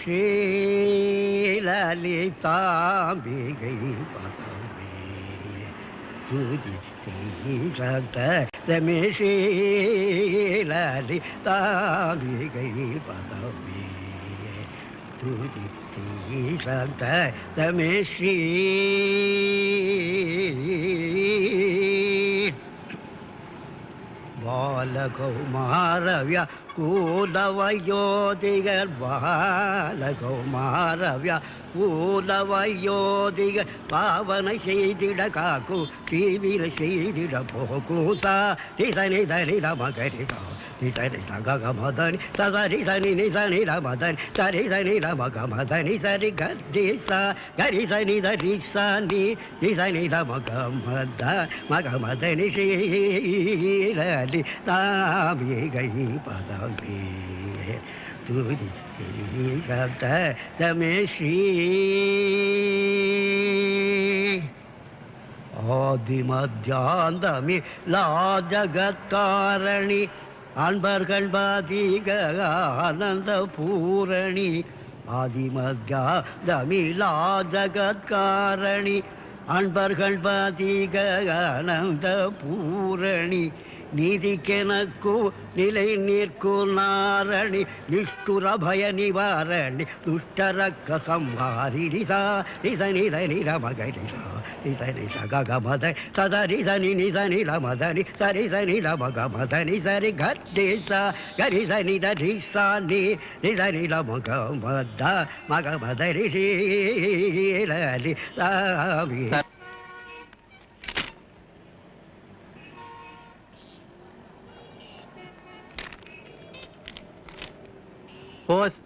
ஸ்ரீலலிதாம்பிகை பதமே துதி ரமே ஸ்ரீலலிதாம்பிகை பதமே துதி ரமே ஸ்ரீ பாலகௌமாரவ்யா கூலவயோதிகர் பாலகௌமாரவ்யா கூலவயோதிகர் பாவனை செய்திட காக்கு தீவிர செய்திட போகூசா நிதனி தனித மகரிதா நிதனி சகமதனி சதரி தனி நிதனி ரமதனி சரி தனி ரமகமதனி சரி கரிசா கரிசனி தரிசா நீ நிதனி ரமகமத மகமதனி ஸ்ரீலலி தாம்பிகை பதமே துதி ரமே ஸ்ரீ ஆதிமத்யாந்தமி லா ஜகத்காரணி அன்பர்கள் பாதிக ஆனந்த பூரணி ஆதிமத்யாந்தமி லா ஜகத்காரணி அன்பர்கள் பாதிக ஆனந்த பூரணி நீதிக்கெனக்கு நிலை நிற்கு நாரணி நிஷ்டுர பய நிவாரணி துஷ்டரக்க சம்ஹாரி நிசா நித நித நிரமகரிசா நித நிச ககமத சதரிசனி நித நிலமதனி சரிசனி லமகமதனி சரி கரிசா கரிசனி தரிசா நீ நித நிலமகமத மகமதரி ஸ்ரீலலி தாவி போஸ்ட்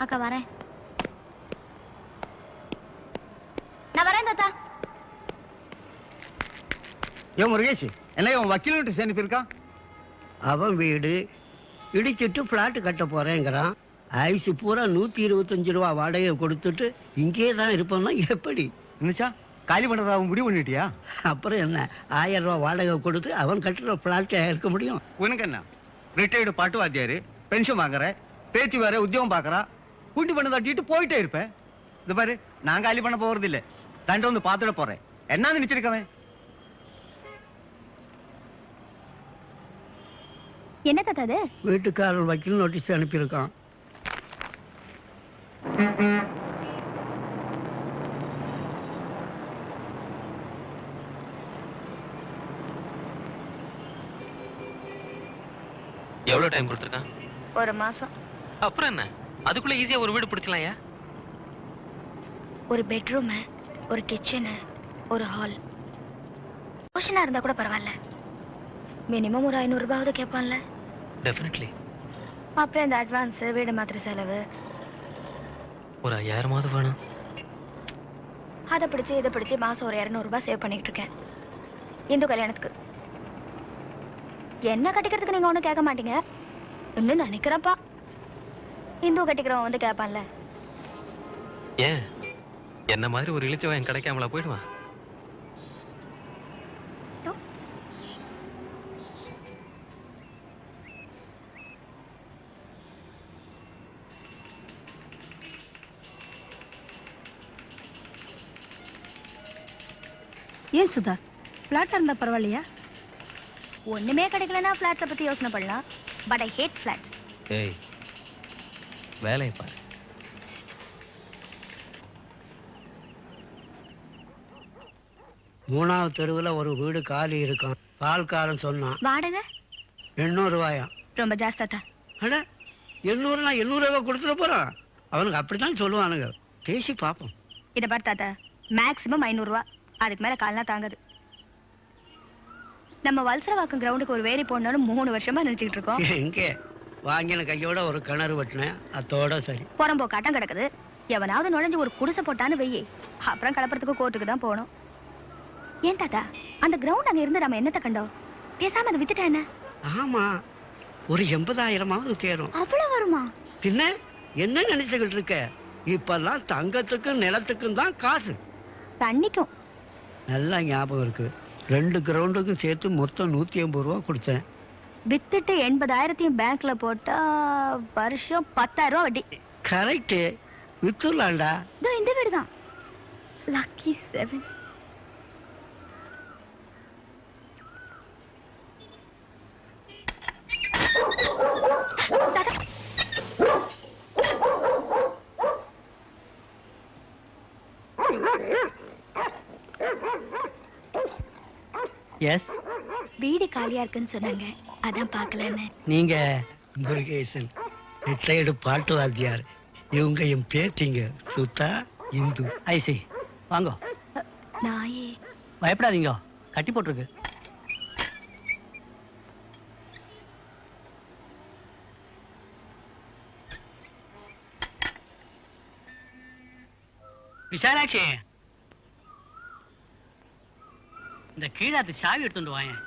அக்கா வரேன். நான் வரேன் தாத்தா. ஏன் முருகேஷ் என்ன இவன் வக்கீல் நோட்டீஸ் அனுப்பியிருக்கான்? அவன் வீடு இடிச்சிட்டு பிளாட் கட்ட போறேங்கிறான். ஐசு பூரா 125 ரூபா வாடகை கொடுத்துட்டு இங்கே தான் இருப்போம்னா எப்படி? என்னச்சா காலி பண்றதா அவன் முடிவு பண்ணிட்டியா? அப்புறம் என்ன 1000 ரூபா வாடகை கொடுத்து அவன் கட்டுற பிளாட் இருக்க முடியும்? உனக்கு என்ன ரிட்டையர்டு பாட்டு வாத்தியாரு, பென்ஷன் வாங்குற, பேத்தி வேற உத்தியோகம் பாக்குறா, கூட்டி பண்ண தட்டிட்டு போயிட்டே இருப்பேன். இது பாரு, நான் காலி பண்ண போறது இல்ல, தண்டை வந்து பாத்துட போறேன். என்ன நினைச்சிருக்கவன்? என்ன தாத்தா அது? வீட்டுக்காரர் வக்கீல் நோட்டீஸ் அனுப்பியிருக்கான். எவ்வளவு டைம் கொடுத்துருக்கான்? 1 மாசம். அப்புறம் என்ன, அதுக்குள்ள ஈஸியா ஒரு வீடு பிடிச்சலாம். ஒரு பெட்ரூம், ஒரு கிச்சன், ஒரு ஹால். போர்ஷனா இருந்தா கூட பரவாயில்ல, மினிமம் ஒரு 500 ரூபாவது கேட்பான்ல. டெஃபினெட்லி. அப்புறம் இந்த அட்வான்ஸ், வீடு மாத்திர செலவு ஒரு 5000 வேணும். அதை பிடிச்சி இதை பிடிச்சி மாசம் ஒரு 200 ரூபாய் சேவ் பண்ணிட்டு இருக்கேன் இந்து கல்யாணத்துக்கு. என்ன கட்டிக்கிறதுக்கு நீங்க ஒண்ணும் கேட்க மாட்டீங்க இன்னும் நினைக்கிறப்பா. இந்து கட்டிக்கிறவன் வந்து கேட்பான்ல. ஏன் என்ன மாதிரி ஒரு இழிச்சவன் கிடைக்காமலா போயிடுவான்? ஏன் சுதா, பிளாட் இருந்தா பரவாயில்லையா? ஒண்ணுமே கிடைக்கலன்னா பிளாட்ஸை பத்தி யோசனை பண்ணலாம். But I hate flats. ஏய், வேலையை பாரு. மூணாவது தெருவில் ஒரு வீடு காலி இருக்கும். பால்காரன் சொன்னான். வாடகை 800 ரூபாயா? ரொம்ப ஜாஸ்தாத்தா. அட 800 நான் 800 ரூபாய் கொடுத்துட போறான். அவனுக்கு அப்படித்தான் சொல்லுவானுங்க. பேசி பார்ப்போம். இதை பாரு தாத்தா, மேக்சிமம் 500 ரூபா, அதுக்கு மேல கால்னா தாங்குது. நம்ம வல்சரவாக்கம் கிரவுண்டுக்கு ஒரு வேலி போடணும்னு 3 வருஷமா நினைச்சுக்கிட்டு இருக்கோம். எங்கே வாங்கின கையோட ஒரு கிணறு வெட்டினேன், அதோட சரி. புறம்போக்காட்டம் கிடக்குது. எவனாவது நுழைஞ்சு ஒரு குடிசை போட்டான்னு வெயி, அப்புறம் கலப்பறதுக்கு கோர்ட்டுக்கு தான் போகணும். ஏன் தாத்தா, அந்த கிரவுண்ட் அங்க இருந்து நம்ம என்னத்தை கண்டோம்? பேசாம அதை வித்துட்டா என்ன? ஆமா, ஒரு 80,000 தேரும். அவ்வளவு வருமா? பின்ன என்ன நினைச்சுக்கிட்டு இருக்க? இப்பெல்லாம் தங்கத்துக்கும் நிலத்துக்கும் தான் காசு. தண்ணிக்கும். நல்லா ஞாபகம் இருக்கு. 2 கிரவுண்டுக்கும் சேர்த்து மொத்தம் 150 ரூபா கொடுத்தேன். வித்துட்டு 80,000 பேங்க்ல போட்டா வருஷம் 10,000 வட்டி. கரெக்டு, வித்துலாண்டா. இதோ இந்த வீடு தான். லக்கி 7. எஸ், வீடு காலியா இருக்குன்னு சொன்னாங்க, அதான் பார்க்கலன்னு. நீங்க முருகேசன், ரிட்டையர்டு பாட்டு வாத்தியார். இவங்க என் பேத்திங்க சுத்தா, இந்து. ஐசி வாங்க. நாயே பயப்படாதீங்க, கட்டி போட்டிருக்கு. விசாலாட்சி, இந்த கீழாத்து சாவி எடுத்துட்டு வாயேன்.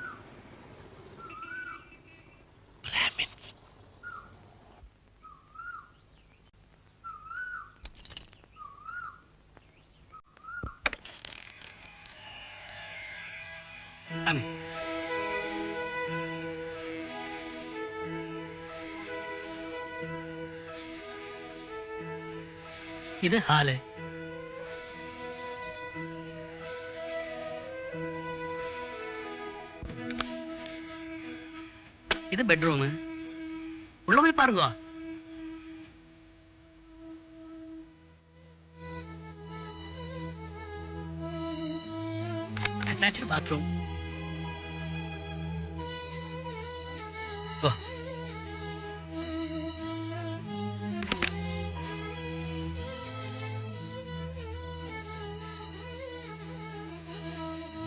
சாமி, இது ஹாலு. இது பெட்ரூம். உள்ள போய் பாருங்க. Attached bathroom.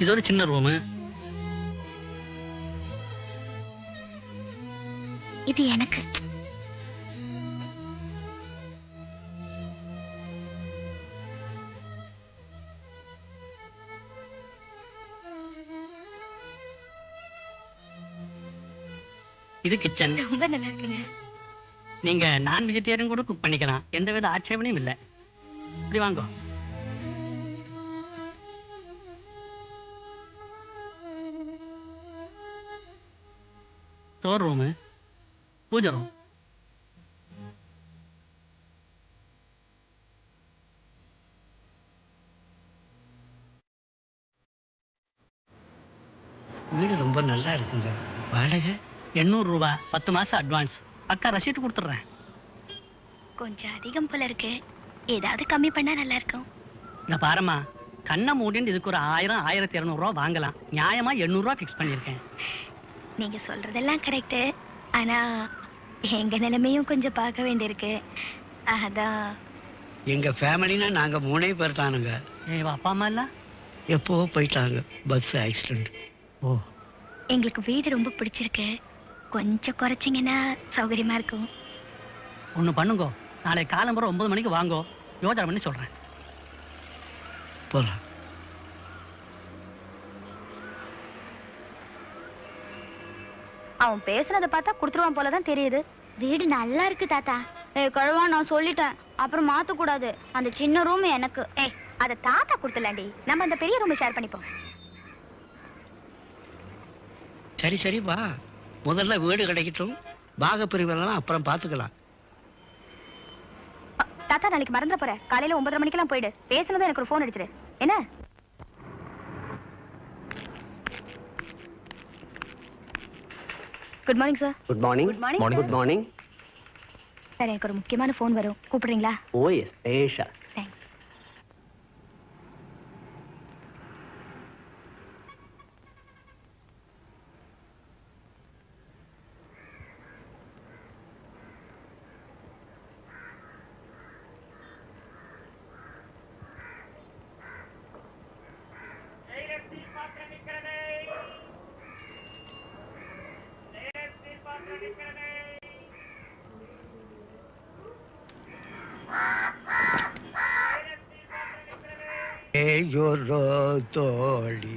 இது ஒரு சின்ன ரூமு. இது எனக்கு. இது கிச்சன். ரொம்ப நல்லா இருக்குங்க. நீங்க நான் வெஜிடேரியன் கூட குக் பண்ணிக்கலாம், எந்தவித ஆட்சேபனையும் இல்லை. இப்படி வாங்க. ஸ்டோர் ரூமு, பூஜை ரூம். வீடு ரொம்ப நல்லா இருக்குங்க. வாடகை 800 ரூபா, 10 மாசம் அட்வான்ஸ். அக்கா ரசீட்டு கொடுத்துட்றேன். கொஞ்சம் அதிகம் போல இருக்கு, ஏதாவது கம்மி பண்ணா நல்லா இருக்கும். இங்க பாருமா, கண்ணை மூடின்னு இதுக்கு ஒரு 1000, 1200 ரூபா வாங்கலாம். நியாயமா 800 ரூபா ஃபிக்ஸ் பண்ணியிருக்கேன். நீங்க சொல்றதெல்லாம் கரெக்ட், ஆனா எங்க நிலைமையும் கொஞ்சம் பார்க்க வேண்டியிருக்கு. அதான். எங்க ஃபேமிலினா நாங்க 3 பேர் தானுங்க. அப்பா அம்மா இல்ல? எப்போ போயிட்டாங்க, பஸ் ஆக்சிடென்ட். ஓ, எங்களுக்கு வீடு ரொம்ப பிடிச்சிருக்கு, கொஞ்சம் குறைச்சிங்கன்னா சௌகரியமா இருக்கும். ஒண்ணு பண்ணுங்க, நாளை காலம்பரம் 9 மணிக்கு வாங்கோ, யோசனை பண்ணி சொல்றேன். போலாம். அவன் பேசுனதை பார்த்தா கொடுத்துருவான் போலதான் தெரியுது. வீடு நல்லா இருக்கு தாத்தா. கழுவா, நான் சொல்லிட்டேன், அப்புறம் மாத்த கூடாது. அந்த சின்ன ரூம் எனக்கு. அத தாத்தா கொடுத்துலாண்டி, நம்ம அந்த பெரிய ரூம் ஷேர் பண்ணிப்போம். சரி சரி வா, முதல்ல வீடு கிடைக்கட்டும், பாக பிரிவெல்லாம் அப்புறம் பார்த்துக்கலாம். தாத்தா, நாளைக்கு மறந்துட போற, காலையில 9:30 மணிக்கெல்லாம் போயிடு. பேசுனதும் எனக்கு ஒரு போன் அடிச்சிரு என்ன? Good morning sir. Good morning. Good morning. Good morning. Sir, எனக்கு ஒரு முக்கியமான போன் வரும், கூப்பிடுறீங்களா? ஓ எஸ், ஏஷா. தேங்க்ஸ். ஒரேயொரு தோழி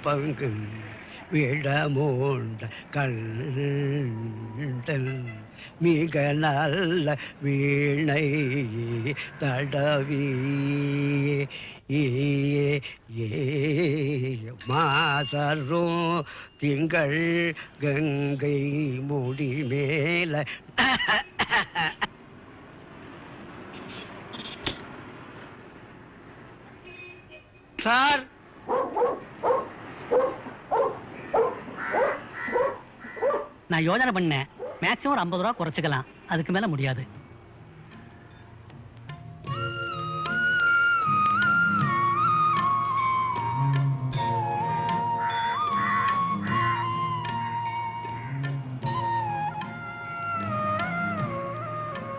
பங்கு விடமூண்ட கண்டல் மிக நல்ல வீணை தடவி மாசரும் திங்கள் கங்கை முடி மேல சார் நான் யோசனை பண்ணேன் மேக்ஸிமம் ஒரு 50 ரூபா குறைச்சிக்கலாம், அதுக்கு மேல முடியாது.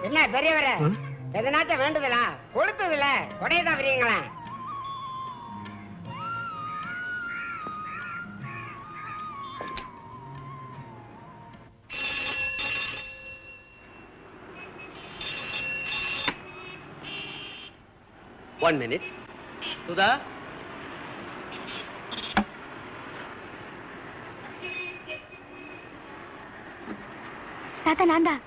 என்ன பெரியவர எதனாச்சும் வேண்டுதலா கொளுத்துதுல கொடையதான் விரியங்களா? One minute. சுதா, தாத்தா நான் தான்.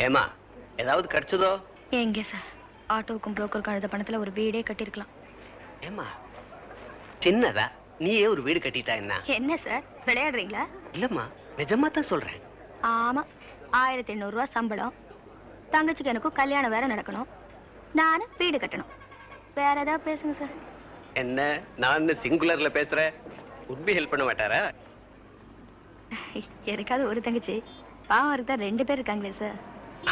ஏமா ஏதாவது கிடைச்சதோ? எங்க சார், ஆட்டோவுக்கும் புரோக்கருக்கும் அழுத பணத்துல ஒரு வீடே கட்டியிருக்கலாம். ஏமா சின்னதா நீயே ஒரு வீடு கட்டிட்டா என்ன? என்ன சார் விளையாடுறீங்களா? இல்லம்மா நிஜமா தான் சொல்றேன். ஆமா, 1800 ரூபாய் சம்பளம், தங்கச்சிக்கு எனக்கும் கல்யாணம் வேற நடக்கணும், நானும் வீடு கட்டணும். வேற ஏதாவது பேசுங்க சார். என்ன நான் சிங்குலர்ல பேசுறேன், உண்மை ஹெல்ப் பண்ண மாட்டாரா? எனக்காவது ஒரு தங்கச்சி, பாவம் இருந்தா 2 பேர் இருக்காங்களே சார்.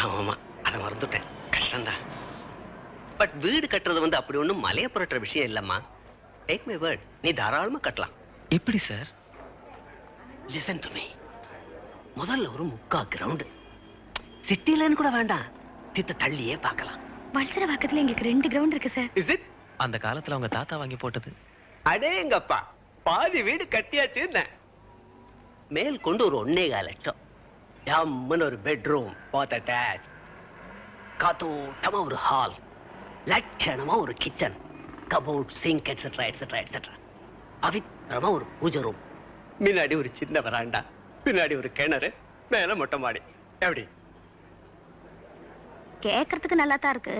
ஆமாமா அதை மறந்துட்டேன், கஷ்டம்தான். பட் வீடு கட்டுறது வந்து அப்படி ஒண்ணும் மலைய புரட்டுற விஷயம் இல்லம்மா. டேக் மை வேர்ட், நீ தாராளமா கட்டலாம். எப்படி சார்? Listen to me. முதல்ல ஒரு 3/4 கிரவுண்ட், சிட்டிலன்னு கூட வேண்டாம், சித்த தள்ளியே பார்க்கலாம். வல்சர பக்கத்துல எங்களுக்கு 2 கிரவுண்ட் இருக்கு சார். Is it? அந்த காலத்துல அவங்க தாத்தா வாங்கி போட்டது. அடேங்கப்பா, பாதி வீடு கட்டியாச்சு. மேல் கொண்டு ஒரு 1.25 லட்சம், ஜம்முன்னு ஒரு பெட்ரூம், பாத் அட்டாச், காத்தோட்டமா ஒரு ஹால், லட்சணமா ஒரு kitchen, cupboard, sink etcetera etcetera etcetera. பவித்திரமா ஒரு பூஜை ரூம், முன்னாடி ஒரு சின்ன வராண்டா, பின்னாடி ஒரு கிணறு, மேல மொட்டை மாடி. எப்படி? கேக்குறதுக்கு நல்லா தான் இருக்கு.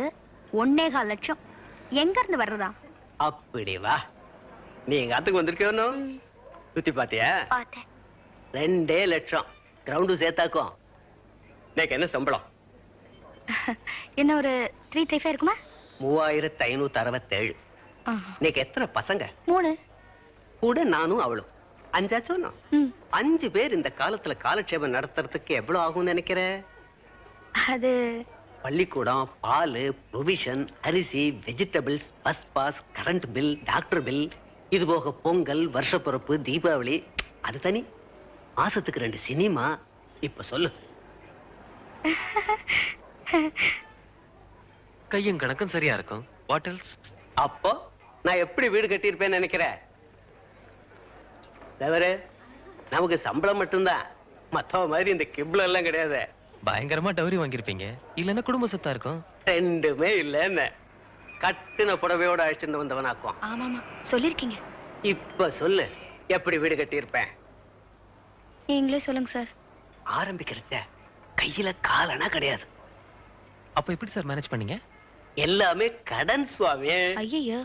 1.25 லட்சம் எங்க இருந்து வர்றதா? அப்படி வா, நீ எங்க ஆத்துக்கு வந்திருக்கணும், சுத்தி பாத்தியா? பார்த்தேன். 2 லட்சம் கிரவுண்டு சேர்த்தாக்கும். எனக்கு என்ன சம்பளம்? என்ன ஒரு 335 இருக்குமா? 3567. நீக்கு எத்தனை பசங்க? 3. கூட நானும் அவளும் 5 ஆச்சோம். ம். 5 பேர் இந்த காலத்துல காலட்சேபம் நடத்துறதுக்கு எவ்வளவு ஆகும்னு நினைக்கிற? அது பள்ளிக்கூடம், பால், ப்ரொவிஷன், அரிசி, vegetables, bus pass, current bill, doctor bill, இது போக பொங்கல், வருஷப்பிறப்பு, தீபாவளி, அது தனி. மாசத்துக்கு 2 சினிமா. இப்ப சொல்லு. கையும் கணக்கும் சரியா இருக்கும். What else? அப்போ நான் எப்படி வீடு கட்டியிருப்பேன்னு நினைக்கிறேன்? தவிர நமக்கு சம்பளம் மட்டும்தான், மத்தவ மாதிரி இந்த கிப்ல எல்லாம் கிடையாது. பயங்கரமா டவுரி வாங்கியிருப்பீங்க, இல்லன்னா குடும்ப சொத்தா இருக்கும். 2மே இல்ல. கட்டுன புடவையோட அழைச்சிட்டு வந்தவனாக்கும். ஆமாமா சொல்லிருக்கீங்க. இப்ப சொல்லு, எப்படி வீடு கட்டியிருப்பேன்? நீங்களே சொல்லுங்க சார். ஆரம்பிக்கிறச்ச கையில காலனா கிடையாது. அப்ப எப்படி சார் மேனேஜ் பண்ணீங்க? எல்லாமே கடன் சுவாமி. ஐயோ,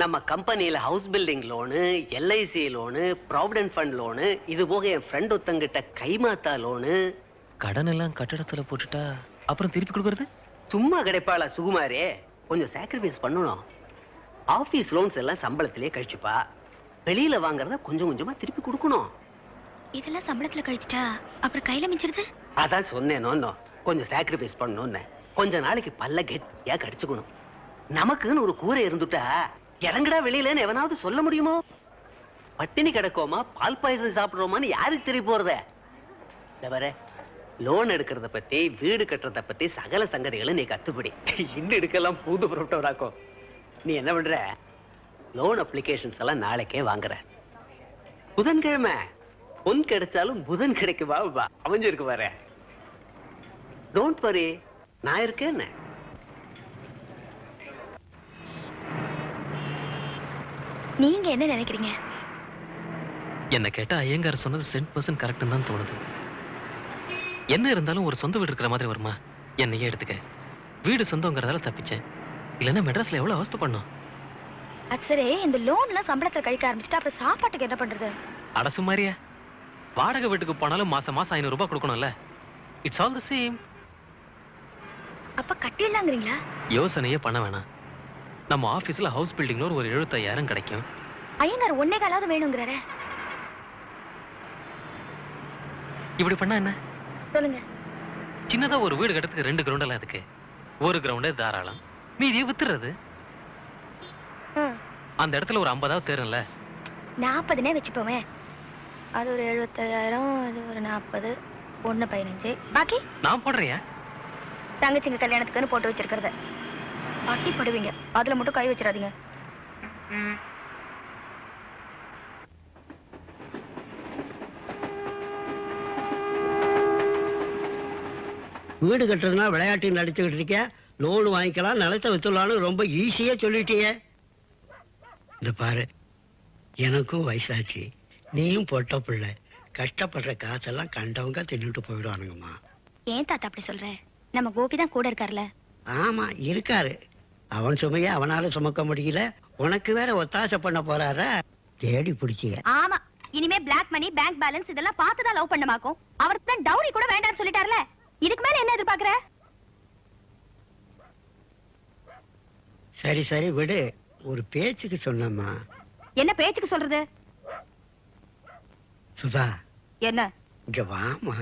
நம்ம கம்பெனியில house building loan, LIC loan, provident fund loan, இது போக என் ஃப்ரெண்ட் ஒருத்தங்கிட்ட கைமாத்தா லோனு. கடன் எல்லாம் கட்டடத்துல போட்டுட்டா அப்புறம் திருப்பி கொடுக்கறது? சும்மா கிடைப்பாளா சுகுமாரே? கொஞ்சம் சாக்ரிஃபைஸ் பண்ணணும். ஆபீஸ் லோன்ஸ் எல்லாம் சம்பளத்திலே கழிச்சுப்பா, வெளியில வாங்குறத கொஞ்சம் கொஞ்சமா திருப்பி கொடுக்கணும். இதெல்லாம் சம்பளத்துல கழிச்சிட்டா அப்புறம் கையில மிஞ்சிருது. அதான் சொன்னேனோ, கொஞ்சம் சாக்ரிஃபைஸ் பண்ணணும்னு. கொஞ்ச நாளைக்கு பல்ல கெட்டியா கடிச்சுக்கணும். நமக்குன்னு ஒரு கூரை இருந்துட்டா இறங்கடா வெளியிலன்னு எவனாவது சொல்ல முடியுமோ? பட்டினி கிடக்கோமா, பால் பாயசம் சாப்பிடுறோமான்னு யாருக்கு தெரிய போறத? தவிர லோன் எடுக்கிறத பத்தி, வீடு கட்டுறத பத்தி சகல சங்கதிகளும் நீ கத்துப்படி. இன்னும் எடுக்கலாம் புது புரோட்டோராக்கும். நீ என்ன பண்ற, லோன் அப்ளிகேஷன்ஸ் எல்லாம் நாளைக்கே வாங்குற. புதன்கிழமை பொன் கிடைச்சாலும் புதன் கிடைக்குவா அமைஞ்சிருக்கு பாரு. டோன்ட் வரி, நான் இருக்கேன். நீங்க என்ன நினைக்கிறீங்க? என்ன கேட்டா ஐயங்கார் சொன்னது 100% கரெக்ட்னு தான் தோணுது. என்ன இருந்தாலும் ஒரு சொந்த வீடு இருக்கிற மாதிரி வருமா? என்னையே எடுத்துக்க, வீடு சொந்தங்கிறதால தப்பிச்சேன், இல்லைன்னா மெட்ராஸ்ல எவ்வளவு அவஸ்தை பண்ணோம். அது சரி, இந்த லோன் எல்லாம் சம்பளத்துல கழிக்க ஆரம்பிச்சுட்டா அப்புறம் சாப்பாட்டுக்கு என்ன பண்றது? அடசு மாதிரியா, வாடகை வீட்டுக்கு போனாலும் மாசம் மாசம் 500 ரூபாய் கொடுக்கணும்ல. It's all the same. அப்ப கட்டிடலாங்கிறீங்களா? யோசனையே பண்ண வேணாம். நம்ம ஆபீஸ்ல ஹவுஸ் பில்டிங் லோன் ஒரு 75,000 கிடைக்கும். ஐயங்கார் 1.25 வேணுங்கிறாரே. இப்படி பண்ணா என்ன? சொல்லுங்க. சின்னதா ஒரு வீடு கட்டுறதுக்கு 2 கிரவுண்ட் எல்லாம் இருக்கு. ஒரு கிரவுண்டே தாராளம், மீதியை வித்துறது. அந்த இடத்துல ஒரு 50 தேரும்ல. 40னே வச்சுப்போமே. அது ஒரு 75,000, அது ஒரு 40, 1.15, பாக்கி நான் போடுறேன். தங்கச்சிங்க கல்யாணத்துக்குன்னு போட்டு வச்சிருக்கிறத பாட்டி படுவீங்க, அதுல மட்டும் கை வச்சிடாதீங்க. வீடு கட்டுறதுனா விளையாட்டு நடிச்சுக்கிட்டு இருக்க. லோன் வாங்கிக்கலாம், நிலத்தை வித்துலான்னு ரொம்ப ஈஸியா சொல்லிட்டீங்க. இந்த பாரு, எனக்கும் வயசாச்சு, நீயும் பொட்ட பிள்ளை, கஷ்டப்படுற காசெல்லாம் கண்டவங்க தின்னுட்டு போயிடுவானுங்கம்மா. ஏன் தாத்தா அப்படி சொல்ற? நம்ம கோபி தான் கூட இருக்கார்ல. ஆமா இருக்காரு. அவன் சுமையை அவனால சுமக்க முடியல, உனக்கு வேற ஒத்தாசை பண்ண போறாரா? தேடி பிடிச்சிய. ஆமா, இனிமே பிளாக் மணி, பேங்க் பேலன்ஸ் இதெல்லாம் பார்த்துதான் லவ் பண்ணமாக்கும். அவருக்கு தான் டவுரி கூட வேண்டாம்னு சொல்லிட்டார்ல. இதுக்கு மேல என்ன எதிர்பார்க்கற? சரி சரி விடு, ஒரு பேச்சுக்கு சொன்னம்மா. என்ன பேச்சுக்கு சொல்றது? சுதா என்ன? இங்க வாமா.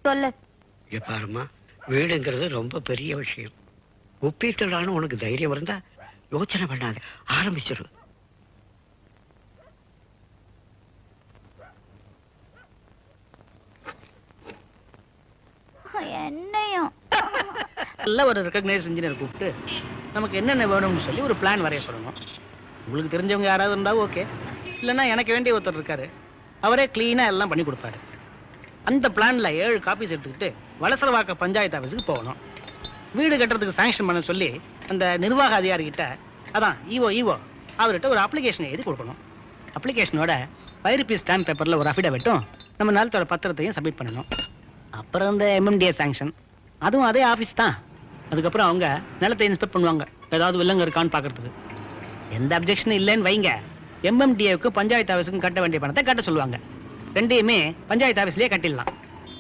சொல்லு. இங்க பாருமா, வீடுங்கிறது ரொம்ப பெரிய விஷயம். ஒப்பிட்டுலான்னு உனக்கு தைரியம் இருந்தா யோசனை பண்ணாத, ஆரம்பிச்சிரு. என்னையும் நல்ல ஒரு ரெக்கக்னைஸ் இன்ஜினியர் கூப்பிட்டு நமக்கு என்னென்ன வேணும்னு சொல்லி ஒரு பிளான் வரைய சொல்லணும். உங்களுக்கு தெரிஞ்சவங்க யாராவது இருந்தா ஓகே, இல்லைன்னா எனக்கு வேண்டிய ஒருத்தர் இருக்காரு, அவரே கிளீனா எல்லாம் பண்ணி கொடுப்பாரு. அந்த பிளான்ல 7 காப்பீஸ் எடுத்துக்கிட்டு வலசரவாக்க பஞ்சாயத்து ஆஃபீஸுக்கு போகணும். வீடு கட்டுறதுக்கு சாங்ஷன் பண்ண சொல்லி அந்த நிர்வாக அதிகாரிகிட்ட, அதான் ஈஓ அவர்கிட்ட ஒரு அப்ளிகேஷன் எழுதி கொடுக்கணும். அப்ளிகேஷனோட 5 ரூபீஸ் ஸ்டாம்ப் பேப்பரில் ஒரு அஃபிடவிட்டும் நம்ம நிலத்தோட பத்திரத்தையும் சப்மிட் பண்ணணும். அப்புறம் இந்த எம்எம்டிஏ சாங்ஷன், அதுவும் அதே ஆஃபீஸ் தான். அதுக்கப்புறம் அவங்க நிலத்தை இன்ஸ்பெக்ட் பண்ணுவாங்க, ஏதாவது வில்லங்க இருக்கான்னு பார்க்கறதுக்கு. எந்த அப்ஜெக்ஷனும் இல்லைன்னு வைங்க, எம்எம்டிஏவுக்கு பஞ்சாயத்து ஆஃபீஸுக்கும் கட்ட வேண்டிய பணத்தை கட்ட சொல்லுவாங்க. ரெண்டையுமே பஞ்சாயத்து ஆஃபீஸ்லேயே கட்டிடலாம்.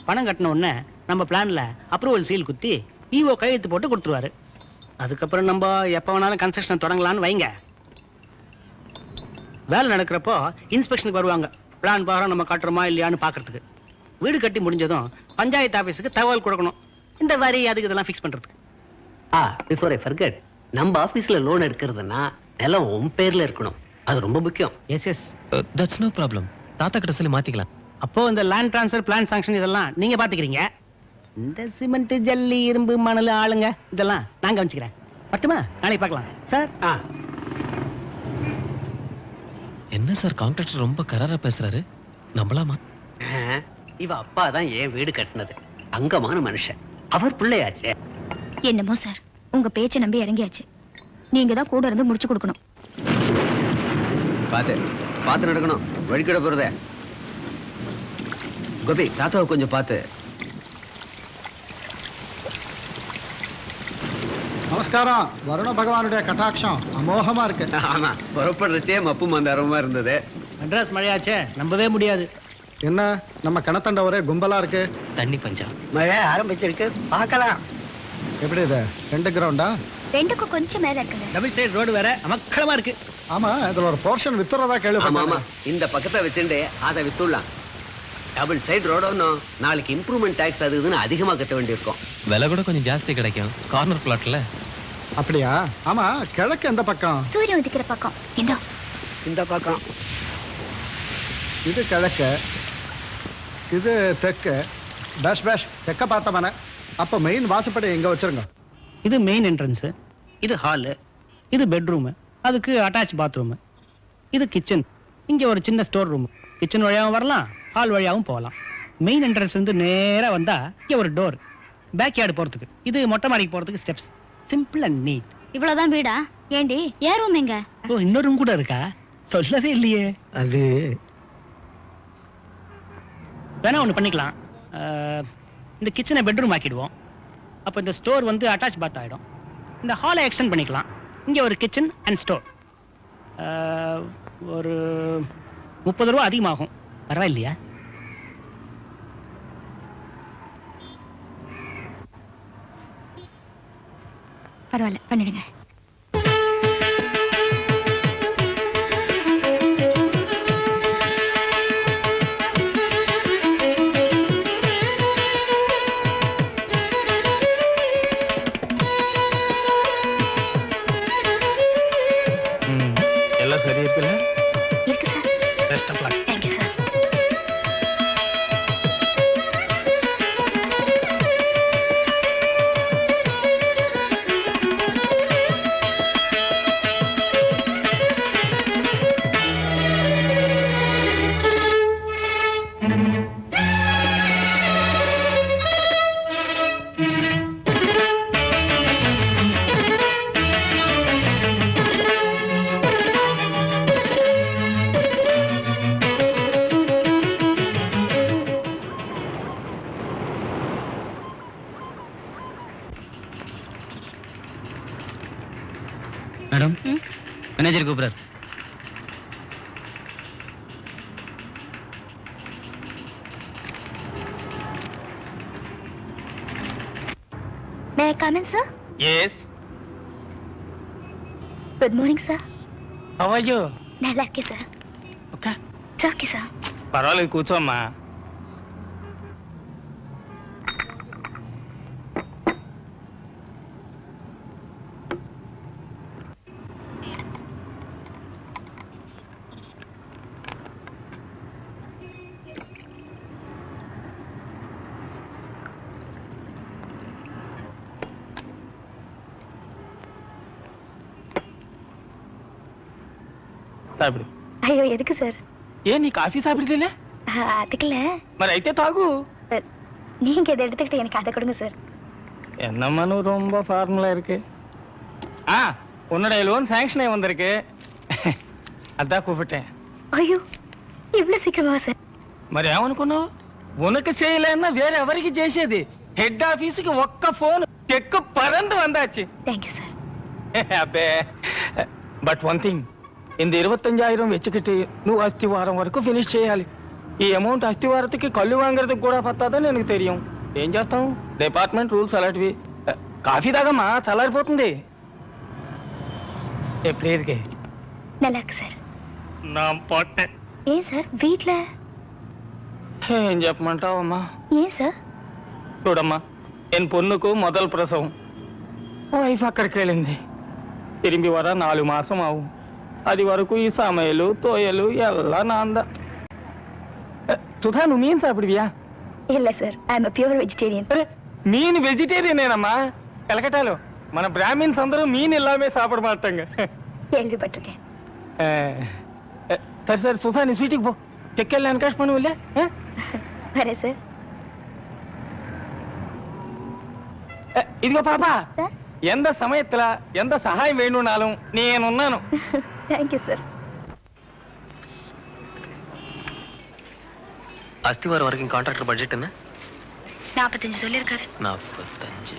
பணம் கட்டின உடனே நம்ம பிளானில் அப்ரூவல் சீல் குத்தி ஈஓ கையெழுத்து போட்டு கொடுத்துருவாரு. அதுக்கப்புறம் நம்ம எப்போ வேணாலும் கன்ஸ்ட்ரக்ஷன் தொடங்கலான்னு வைங்க. வேலை நடக்கிறப்போ இன்ஸ்பெக்ஷனுக்கு வருவாங்க, பிளான் பாரம் நம்ம கட்டுறோமா இல்லையான்னு பார்க்கறதுக்கு. வீடு கட்டி முடிஞ்சதும் பஞ்சாயத்து ஆஃபீஸுக்கு தகவல் கொடுக்கணும், இந்த வரி அதுக்கு இதெல்லாம் ஃபிக்ஸ் பண்ணுறதுக்கு. பிஃபோர் ஐ ஃபர்கெட், நம்ம ஆபீஸ்ல லோன் எடுக்கிறதுனா நிலம் உன் பேர்ல இருக்கணும், அது ரொம்ப முக்கியம். Yes that's no problem. தாத்தா கிட்ட சொல்லி மாத்திக்கலாம். அப்போ இந்த லேண்ட் ட்ரான்ஸ்ஃபர், பிளான் சாங்ஷன் இதெல்லாம் நீங்க பாத்துக்கிறீங்க. இந்த சிமெண்ட், ஜல்லி, இரும்பு, மணல், ஆளுங்க இதெல்லாம் நான் கவனிச்சுக்கிறேன். மட்டுமா? நாளைக்கு பார்க்கலாம் சார். என்ன சார் கான்ட்ராக்டர் ரொம்ப கராரா பேசுறாரு, நம்பலாமா? இவ அப்பா தான் ஏன் வீடு கட்டினது, அங்கமான மனுஷன், அவர் பிள்ளையாச்சே. என்னமோ சார், உங்க பேச்சை நம்பி இறங்கியாச்சு. நீங்க தான் கூட இருந்து முடிச்சு கொடுக்கணும். பார்த்து நடக்கணும், வழிக்கிட போறதே. கோபி, தாத்தாவை கொஞ்சம் பார்த்து. நமஸ்காரம். வருண பகவானுடைய கட்டாட்சம் அமோகமா இருக்கு. ஆமா, புறப்படுறச்சே மப்பு மந்தாரமா இருந்தது. மெட்ராஸ் மழையாச்சே, நம்பவே முடியாது. என்ன நம்ம கிணத்தண்ட ஒரே கும்பலா இருக்கு. தண்ணி பஞ்சம். மழை ஆரம்பிச்சிருக்கு, பார்க்கலாம். எப்படி இது 2 கிரவுண்டா? 2க்கும் கொஞ்சம் மேல இருக்குங்க. டபுள் சைடு ரோடு வேற அமக்கலமா இருக்கு. ஆமா, இதுல ஒரு போர்ஷன் வித்துறதா ஆமா ஆமா, கேள்விப்பட்டேன். இந்த பக்கத்தை வச்சுட்டு அதை வித்துடலாம். டபுள் சைடு ரோடணும், நாளைக்கு இம்ப்ரூவ்மெண்ட் டாக்ஸ் அது இதுன்னு அதிகமா கட்ட வேண்டியிருக்கும். விலை கூட கொஞ்சம் ஜாஸ்தி கிடைக்கும் கார்னர் பிளாட்ல. அப்படியா? ஆமா, கிழக்கு எந்த பக்கம்? சூரியன் உதிக்கிற பக்கம். இந்த பக்கம். இது கிழக்கு, இது தெற்கு. பேஷ் பேஷ், தெற்க பார்த்த மன. அப்ப மெயின் வாசப்படி எங்க வச்சிருங்க. இது மெயின் என்ட்ரன்ஸ், இது ஹாலு, இது பெட்ரூம், அதுக்கு அட்டாச் பாத்ரூம், இது கிச்சன், இங்க ஒரு சின்ன ஸ்டோர் ரூம். கிச்சன் வழியாகவும் வரலாம், ஹால் வழியாகவும் போகலாம். மெயின் என்ட்ரன்ஸ் இருந்து நேரா வந்தா இங்க ஒரு டோர், பேக் யார்டு போறதுக்கு. இது மொட்டை மாடிக்கு போறதுக்கு ஸ்டெப்ஸ். Simple and NEET. இவ்வளவுதான் வீடா? ஏண்டி, ஏன் ரூம் எங்க? ஓ, இன்னொரு ரூம் கூட இருக்கா? சொல்லவே இல்லையே. அது வேணா ஒன்று பண்ணிக்கலாம், இந்த கிச்சனை பெட்ரூம் ஆக்கிடுவோம். அப்போ இந்த ஸ்டோர் வந்து அட்டாச் பாத் ஆகிடும். இந்த ஹாலை எக்ஸ்டெண்ட் பண்ணிக்கலாம். இங்கே ஒரு கிச்சன் அண்ட் ஸ்டோர். ஒரு 30 ரூபா அதிகமாகும், பரவாயில்லையா? பரவாயில்ல, பண்ணிடுங்க. எல்லாம் சரி இருக்குல்ல? இருக்கு sir. Best of luck. Thank you sir. Madam ம்? மேனேஜர் கூப்பிடுறார். May I come in, sir? Yes Good morning, sir. How are you? நல்லா இருக்கேன் sir. Okay It's okay, sir. పర్వాలేదు కూర్చోమ్మా. సాపిడు. ஐயோ எதுக்கு சார்? ఏ నీ కాఫీ సాపిడలే? அதுக்குல మరి అయితే తాగు. நீங்க இதை எடுத்துக்கிட்டு எனக்கு அதை கொடுங்க சார். என்னம்மா నువ్వు ரொம்ப ஃபார்முலா இருக்கு. உன்னோட லோன் சாங்ஷன் ஆகி வந்திருக்கு. அதான் கூப்பிட்டேன். ஐயோ இவ்வளவு சீக்கிரமா சார்? మరి ఏమనుకున్నావు? ఉనకు చేయలేన్నా వేరే ఎవరికి చేసేది? హెడ్ ఆఫీసుకి ఒక్క ఫోన్ చెక్కు పరందు వందాச்சு. Thank you sir. అబ్బే బట్ వన్ థింగ్, இந்த 25,000 வச்சுக்கிட்டு నువ్వు అస్థివారం వరకు ఫినిష్ చేయాలి. ఈ అమౌంట్ అస్థివారத்துக்கு కళ్ళు వాంగறதுக்கு కూడా పత్తాదని எனக்கு தெரியும். ఏం చేస్తాం, డిపార్ట్మెంట్ రూల్స్ అలాంటివి. కాఫీ తాగమ్మా, చల్లారిపోతుంది. எப்படி இருக்கு? நல்லா இருக்கு சார். நான் போட்டேன். ஏன் சார் வீட்ல? ఏం చెప్పమంటావమ్మా? ஏன் சார்? చూడమ్మా, என் பொண்ணுக்கு முதல் பிரசவம். వైఫ్ అక్కడికి వెళ్ళింది. తిరిగి వర 4 మాసం ఆవు. అది వరకు ఈ సமையలు తోయలు எல்லாம் நான் தான். சுதா, నువ్వు மீன் சாப்பிடுவியா? இல்ல sir, I am a pure vegetarian. అరే, மீன் வெஜிடேரியனேனమ్మా. కలకటాలో మన బ్రాహ్మిన్స్ అందరూ மீன் எல்லாமே சாப்பிட மாட்டாங்க. கேள்விப்பட்டிருக்கேன். சரி சரி சுதா, நீ ஸ்வீட்டுக்கு போ. செக் எல்லாம் என்கேஷ் பண்ணுவில்ல? வரேன் சார். ఇదిగో పాపా, சார் எந்த சமயத்துல எந்த சகாயம் வேணும்னாலும் నేనున్నాను. Thank you sir. அஸ்திவாரம் வரைக்கும் கான்ட்ராக்டர் பட்ஜெட் என்ன? 45 சொல்லியிருக்காரு. 45.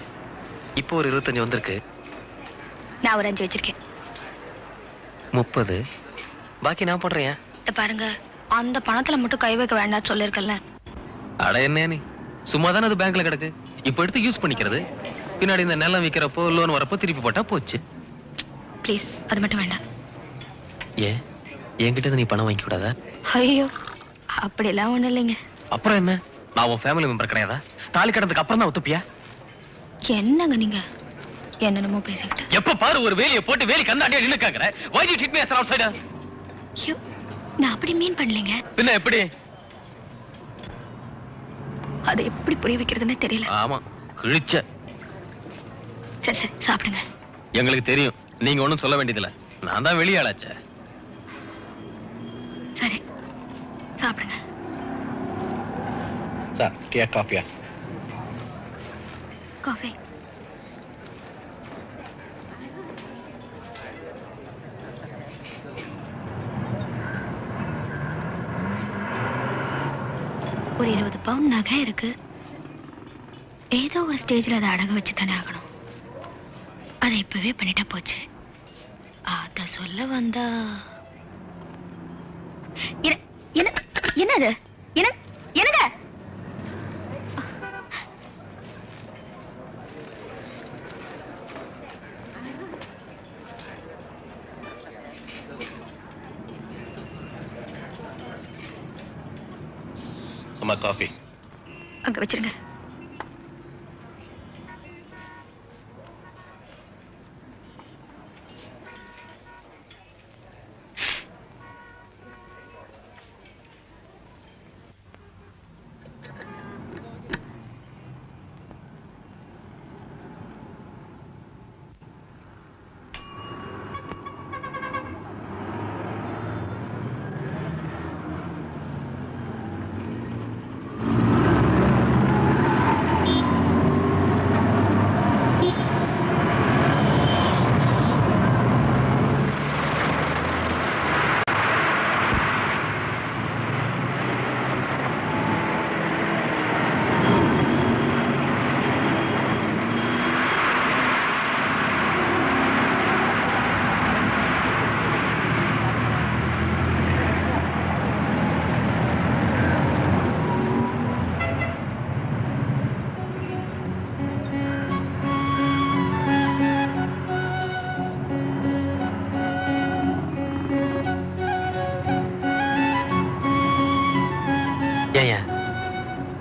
இப்போ ஒரு 25 வந்திருக்கு. நான் ஒரு 5 வச்சிருக்கேன். 30. பாக்கி நான் போடுறேன். இத பாருங்க, அந்த பணத்துல மட்டும் கை வைக்க வேண்டாம் சொல்லிருக்கல. அட என்ன நீ, சும்மா தானே அது பேங்க்ல கிடக்கு. இப்போ எடுத்து யூஸ் பண்ணிக்கிறது. பின்னாடி இந்த நிலம் விற்கிறப்போ லோன் வரப்போ திருப்பி போட்டா போச்சு. ப்ளீஸ் அது மட்டும் வேண்டாம். ஏன் என்கிட்ட இருந்து நீ பணம் வாங்கி கூடாதா? ஐயோ அப்படியெல்லாம் ஒண்ணும் இல்லைங்க. அப்புறம் என்ன, நான் உன் ஃபேமிலி மெம்பர் கிடையாதா? தாலி கடந்ததுக்கு அப்புறம் தான் ஒத்துப்பியா? என்னங்க நீங்க என்னென்னமோ பேசிக்கிட்டு. எப்ப பாரு ஒரு வேலியை போட்டு வேலி கந்தாண்டியா நின்னுக்காங்கற. why did you hit me as an outsider? ஐயோ நான் அப்படி மீன் பண்ணலைங்க. பின்ன எப்படி? அதை எப்படி புரிய வைக்கிறதுன்னு தெரியல. ஆமா கிழிச்ச. சரி சரி சாப்பிடுங்க. எங்களுக்கு தெரியும், நீங்க ஒண்ணும் சொல்ல வேண்டியதில்ல. நான் தான் வெளியாளாச்சே. சரி சாப்பிடுங்க. சார், டீயா காஃபியா? காஃபி. ஒரு 20 பவுண்ட் நகை இருக்கு. ஏதோ ஒரு ஸ்டேஜ்ல அதை அடகு வச்சு தானே ஆகணும். அதை இப்பவே பண்ணிட்டா போச்சு. அத சொல்ல வந்தா என்னது என்னங்க? அம்மா காஃபி. அங்க வச்சிருங்க.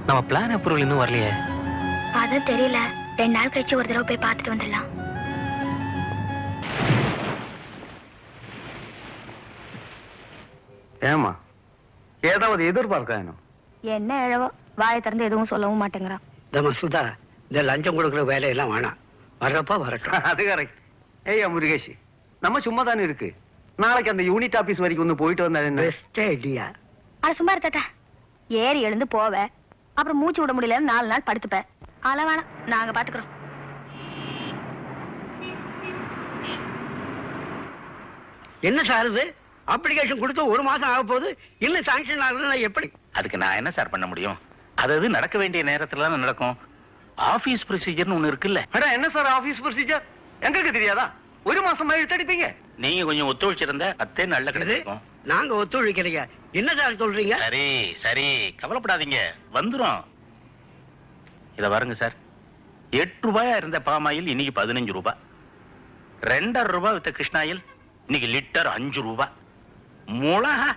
நம்ம பிளான் அப்ரூவல் இன்னும் வரலையே. அது தெரியல. 2 நாள் கழிச்சு ஒரு தடவை போய் பார்த்துட்டு வந்துடலாம். ஏமா ஏதாவது எதிர்பார்க்கணும்? என்ன இழவோ வாயை திறந்து எதுவும் சொல்லவும் மாட்டேங்கிறான். இந்த மசூதா, இந்த லஞ்சம் கொடுக்குற வேலையெல்லாம் வேணாம். வர்றப்ப வரட்டும். அது கரெக்ட். ஏய்யா முருகேஷ், நம்ம சும்மா தானே இருக்கு. நாளைக்கு அந்த யூனிட் ஆபீஸ் வரைக்கும் ஒன்று போயிட்டு வந்தா என்ன? Best idea. அட சும்மா இருத்தாத்தா. ஏறி எழுந்து போவேன், அப்புறம் மூச்சு விட முடியல 4 நாள் படுத்துப்பேன். அதெல்லாம் வேணாம், நாங்க பாத்துக்கிறோம். என்ன சார் இது? அப்ளிகேஷன் கொடுத்து 1 மாசம் ஆக போகுது, இன்னும் சாங்ஷன் ஆகுதுன்னா எப்படி? அதுக்கு நான் என்ன சார் பண்ண முடியும்? அது நடக்க வேண்டிய நேரத்துல தான் நடக்கும். ஆபீஸ் ப்ரொசீஜர்னு ஒண்ணு இருக்குல்ல. அட என்ன சார் ஆபீஸ் ப்ரொசீஜர்? எங்களுக்கு தெரியாதா? 1 மாசம் இழுத்தடிப்பீங்க. நீங்க கொஞ்சம் ஒத்துழைச்சிருந்தா அத்தே நல்ல கிடைக்கும். நாங்க ஒத்துழைக்கிறீங்க. என்ன சார் சொல்றீங்க? சரி சரி, கவலைப்படாதீங்க, வந்துரும். இத பாருங்க சார், 8 ரூபாயா இருந்த பாமாயில் இன்னைக்கு 15 ரூபாய். 2.5 ரூபாய் வித்த கிருஷ்ணாயில் இன்னைக்கு லிட்டர் 5 ரூபாய். மிளகா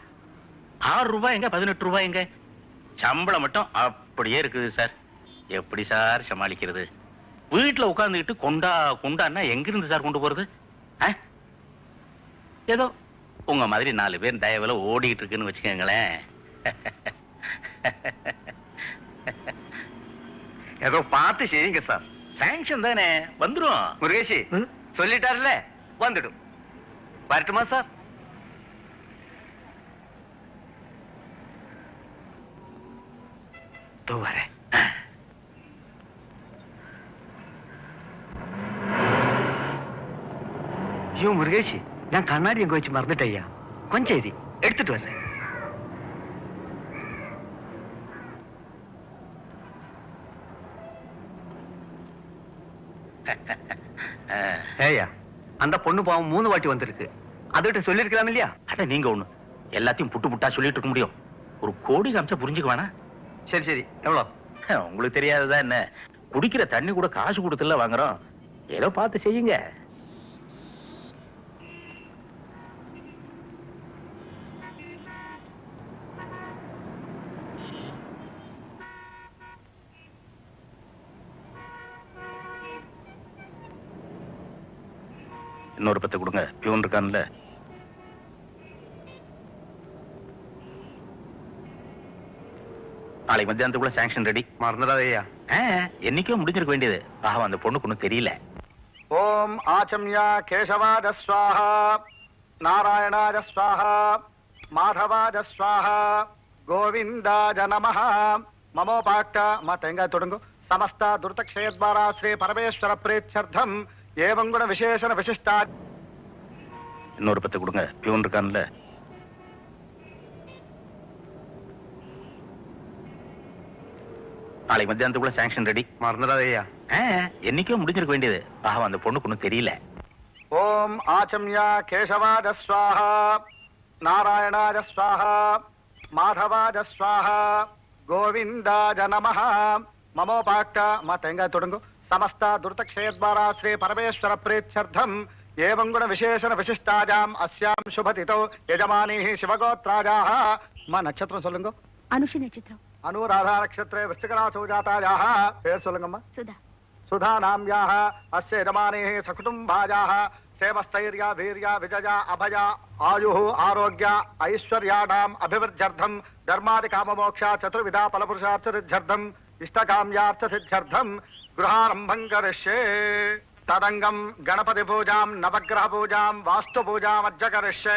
6 ரூபாய் எங்க 18 ரூபாய் எங்க? சம்பளம் மட்டும் அப்படியே இருக்குது சார். எப்படி சார் சமாளிக்கிறது? வீட்டுல உட்கார்ந்துக்கிட்டு கொண்டா கொண்டான்னா எங்க இருந்து சார் கொண்டு போறது? ஏதோ உங்க மாதிரி 4 பேர் தயவுல ஓடிட்டு இருக்குன்னு வச்சுக்கோங்களேன். ஏதோ பார்த்து செய்யுங்க சார். சாங்ஷன் தானே, வந்துரும். முருகேஷ் சொல்லிட்டாருல, வந்துடும். வரட்டுமா சார்? வரேன். ஐயோ முருகேஷ், நான் கண்ணாடி எங்க வச்சு மறந்துட்டேயா. கொஞ்சம் இரு, எடுத்துட்டு வர்றேன். ஏய்யா, அந்த பொண்ணு பாவம் 3 வாட்டி வந்திருக்கு. அதோட சொல்லிருக்கலாம் இல்லையா? அட நீங்க ஒண்ணு எல்லாத்தையும் புட்டு புட்டா சொல்லிட்டு இருக்க முடியும். ஒரு கோடி காமிச்சா புரிஞ்சுக்க வேணா? சரி சரி, எவ்வளோ? உங்களுக்கு தெரியாததா என்ன? குடிக்கிற தண்ணி கூட காசு கொடுத்துல வாங்குறோம். ஏதோ பார்த்து செய்யுங்க. இன்னொரு 10 கொடுங்க, பியூன் இருக்கான்ல. நாளைக்கு மத்தியானத்துக்குள்ள சாங்ஷன் ரெடி. மறந்துடாதேயா. என்னைக்கோ முடிஞ்சிருக்க வேண்டியது. பாவம் அந்த பொண்ணுக்கு ஒன்றும் தெரியல. ஓம் ஆச்சம்யா கேசவாஜ ஸ்வாஹா, நாராயணாஜ ஸ்வாஹா, மாதவாஜ ஸ்வாஹா, கோவிந்தாஜ நமஹ. மமோபாக்ட தேங்காய் தொடங்கும். சமஸ்த துர்தக்ஷயத்வாரா ஸ்ரீ பரமேஸ்வர பிரேத்யர்த்தம் ஏவம் குண விசேஷண விசிஷ்டா. இன்னொரு 10 கொடுங்க, பியூன் இருக்கான்ல. நாளைக்கு மத்தியானத்துக்குள்ள சாங்ஷன் ரெடி. மறந்துடாதேயா. என்னைக்கோ முடிஞ்சிருக்க வேண்டியது. பாவம் அந்த பொண்ணுக்கு ஒன்றும் தெரியல. ஓம் ஆச்சம்யா கேசவாஜ ஸ்வாஹா, நாராயணாஜ ஸ்வாஹா, மாதவாஜ ஸ்வாஹா, கோவிந்தாஜ நமஹ. மமோபாக்ட தேங்காய் தொடங்கும். சமஸ்த துர்தக்ஷயத்வாரா ஸ்ரீ பரமேஸ்வர பிரேத்யர்த்தம் ஏவம் குண விசேஷண விசிஷ்டாஜாம் அஸ்யாம் சுபதிதோ யஜமானி சிவகோத்ராஜாஹ. நட்சத்திரம் சொல்லுங்க. அனுஷி நட்சத்திரம். அனுராதா நட்சத்திரே விருச்சிகராசோ ஜாதாயாஹ. பேர் சொல்லுங்கம்மா. சுதா. சுதா நாம்யாஹ அஸ்ய யஜமானே சகுடும்பாஜாஹ சேமஸ்தைர்யா வீர்யா விஜயா அபயா ஆயுः ஆரோக்ய ஐஸ்வர்யாணாம் அபிவிருத்தியர்த்தம் தர்மாதி காமமோக்ஷ சதுர்விதா பலபுருஷார்த்த சித்தியர்த்தம் இஷ்டகாம்யார்த்த சித்தியர்த்தம் गृहारंभं करिष्ये. तदंगम गणपति पूजां नवग्रह पूजां वास्तु पूजामज्ज करिष्ये.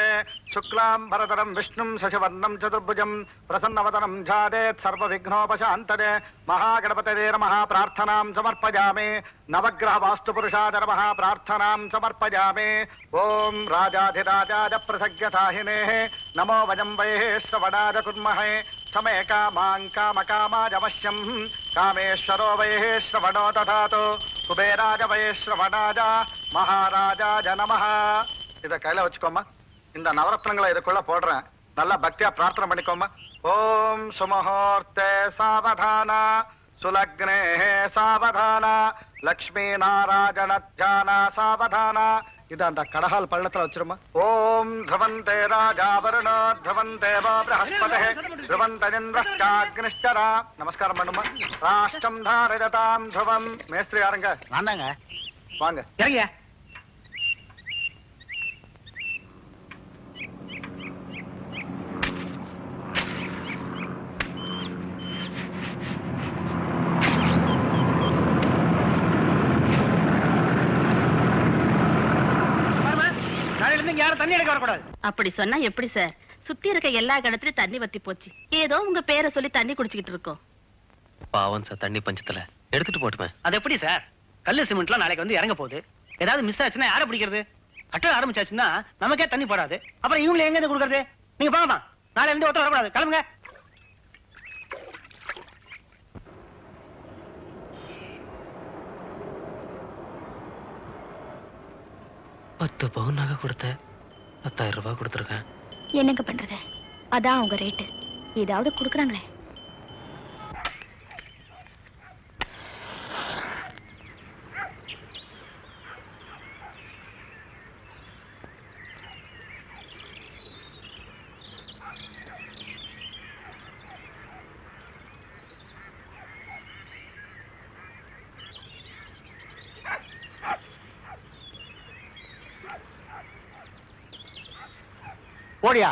शुक्लां भरतरं विष्णुं शशिवर्णं चतुर्भुजं प्रसन्नवदनं ध्यायेत् सर्वविघ्नोपशान्तये. महागणपतये नमः प्रार्थनां समर्पयामि. नवग्रह वास्तुपुरुषाय नमः प्रार्थनां समर्पयामि. ओम राजाधिराजाय प्रसज्ञताहिने नमो वयं वैः श्रवणाय कुर्महे. समे कामां कामकामाजवश्यं कामेश्वरो वैः श्रवणो दधातु. कुबेराज वै श्रवणाज महाराजाज நமஹ. இத கையில வச்சுக்கோமா. இந்த நவரத்னங்களை இதுக்குள்ள போடுறேன். நல்லா பக்தியா பிரார்த்தனை பண்ணிக்கோமா. ஓம் சுமுகூர்த்தே சாவதான, சுலக்னே சாவதான, லக்ஷ்மி நாராயண தியான சாவதான, இது அந்த கடகால் பள்ளத்துல வச்சிருமா. ஓம் த்ரவந்தே ராஜாவருணோ த்ரவந்தே பிரஹஸ்பதே த்ரவந்தேந்திரஷ்டாக்னிஷ்டரா. நமஸ்காரம் பண்ணுமா. ராஷ்டிரம் தாரயதாம் த்ருவம். மேஸ்திரி யாருங்க? நான்தாங்க. வாங்க. இறங்கியா. யாரும் தண்ணி எடுக்க வரக்கூடாது. அப்படி சொன்னா எப்படி சார்? சுத்தி இருக்க எல்லா கிணத்துலயும் தண்ணி வத்தி போச்சு. ஏதோ உங்க பேரை சொல்லி தண்ணி குடிச்சுக்கிட்டு இருக்கோம். பாவம் சார், தண்ணி பஞ்சத்துல எடுத்துட்டு போட்டுமே. அது எப்படி சார்? கல்லு சிமெண்ட்லாம் நாளைக்கு வந்து இறங்க போகுது. ஏதாவது மிஸ் ஆச்சுன்னா யாரை பிடிக்கிறது? கட்ட ஆரம்பிச்சாச்சுன்னா நமக்கே தண்ணி போடாது. அப்புறம் இவங்களை எங்க இருந்து கொடுக்கறது? நீங்க பாங்கம்மா, நாளை இருந்து ஒருத்தர் வரக்கூடாது. கிளம்புங்க. பத்து பவுன் நகை கொடுத்த 10,000 ரூபாய் கொடுத்துருக்கேன். என்னங்க பண்றது? அதான் அவங்க ரேட்டு. ஏதாவது கொடுக்குறாங்களே. போடியா.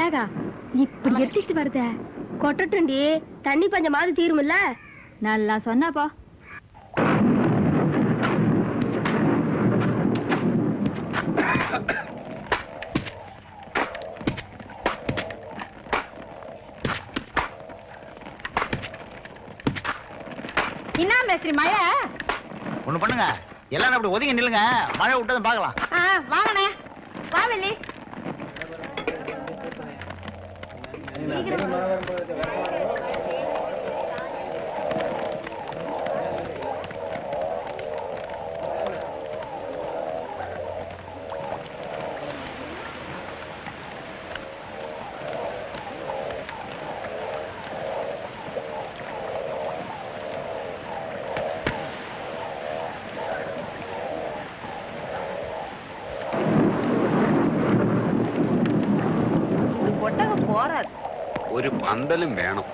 ஏகா இப்படி எடுத்துட்டு வருத? கொட்டட்டுண்டி, தண்ணி பஞ்சம் மாதிரி தீருமில்ல. நல்லா சொன்னாப்பா. என்ன மேஸ்திரி மழை? ஒண்ணு பண்ணுங்க, எல்லாரும் அப்படி ஒதுங்கி நில்லுங்க. மழை விட்டதும் பார்க்கலாம். வாங்கண்ணே. வா வெள்ளி. ഒരു പന്തലും വേണം.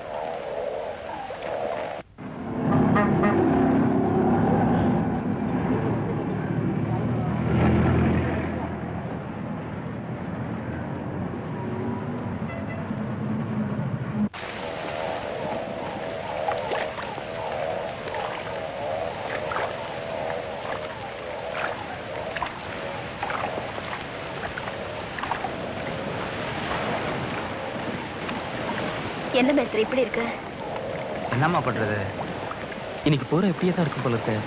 என்ன மேஸ்திரி இப்படி இருக்கு? என்னம்மா பண்றது? இன்னைக்கு போற எப்படியே தான் இருக்கும் போல இருக்கு.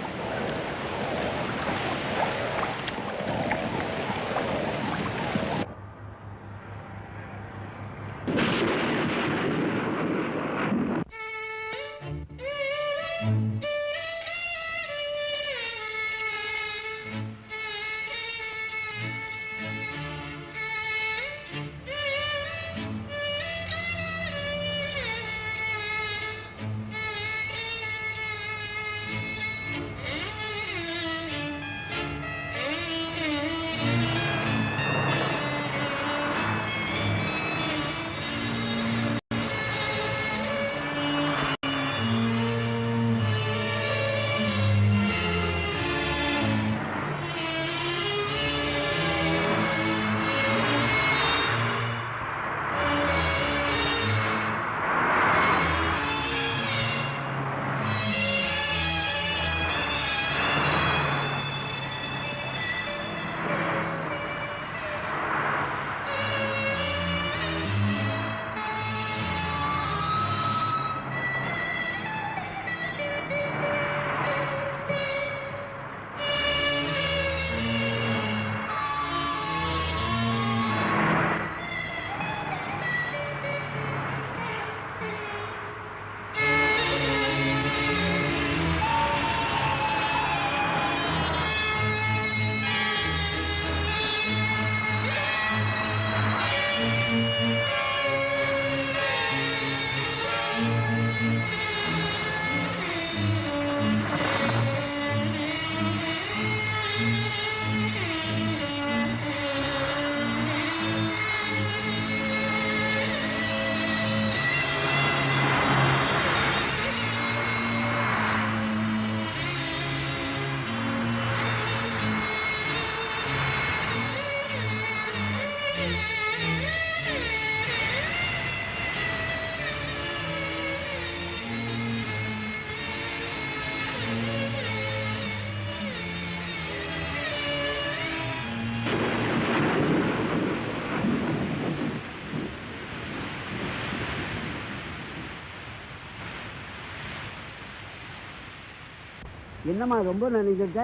என்னம்மா ரொம்ப நினைச்சிருக்க?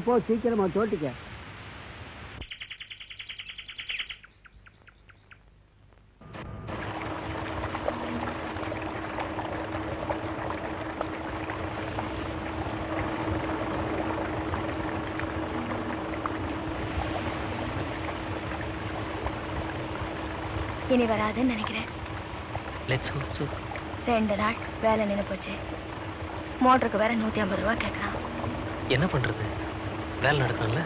போ சீக்கிரமா தோட்டிக்க. இனி வராதுன்னு நினைக்கிறேன். Let's go. சோ 2 நாள் வேலை நின்று போச்சு. மோட்டருக்கு வேற 150 ரூபா கேட்கறான். என்ன பண்றது? வேலை நடக்கணும்ல.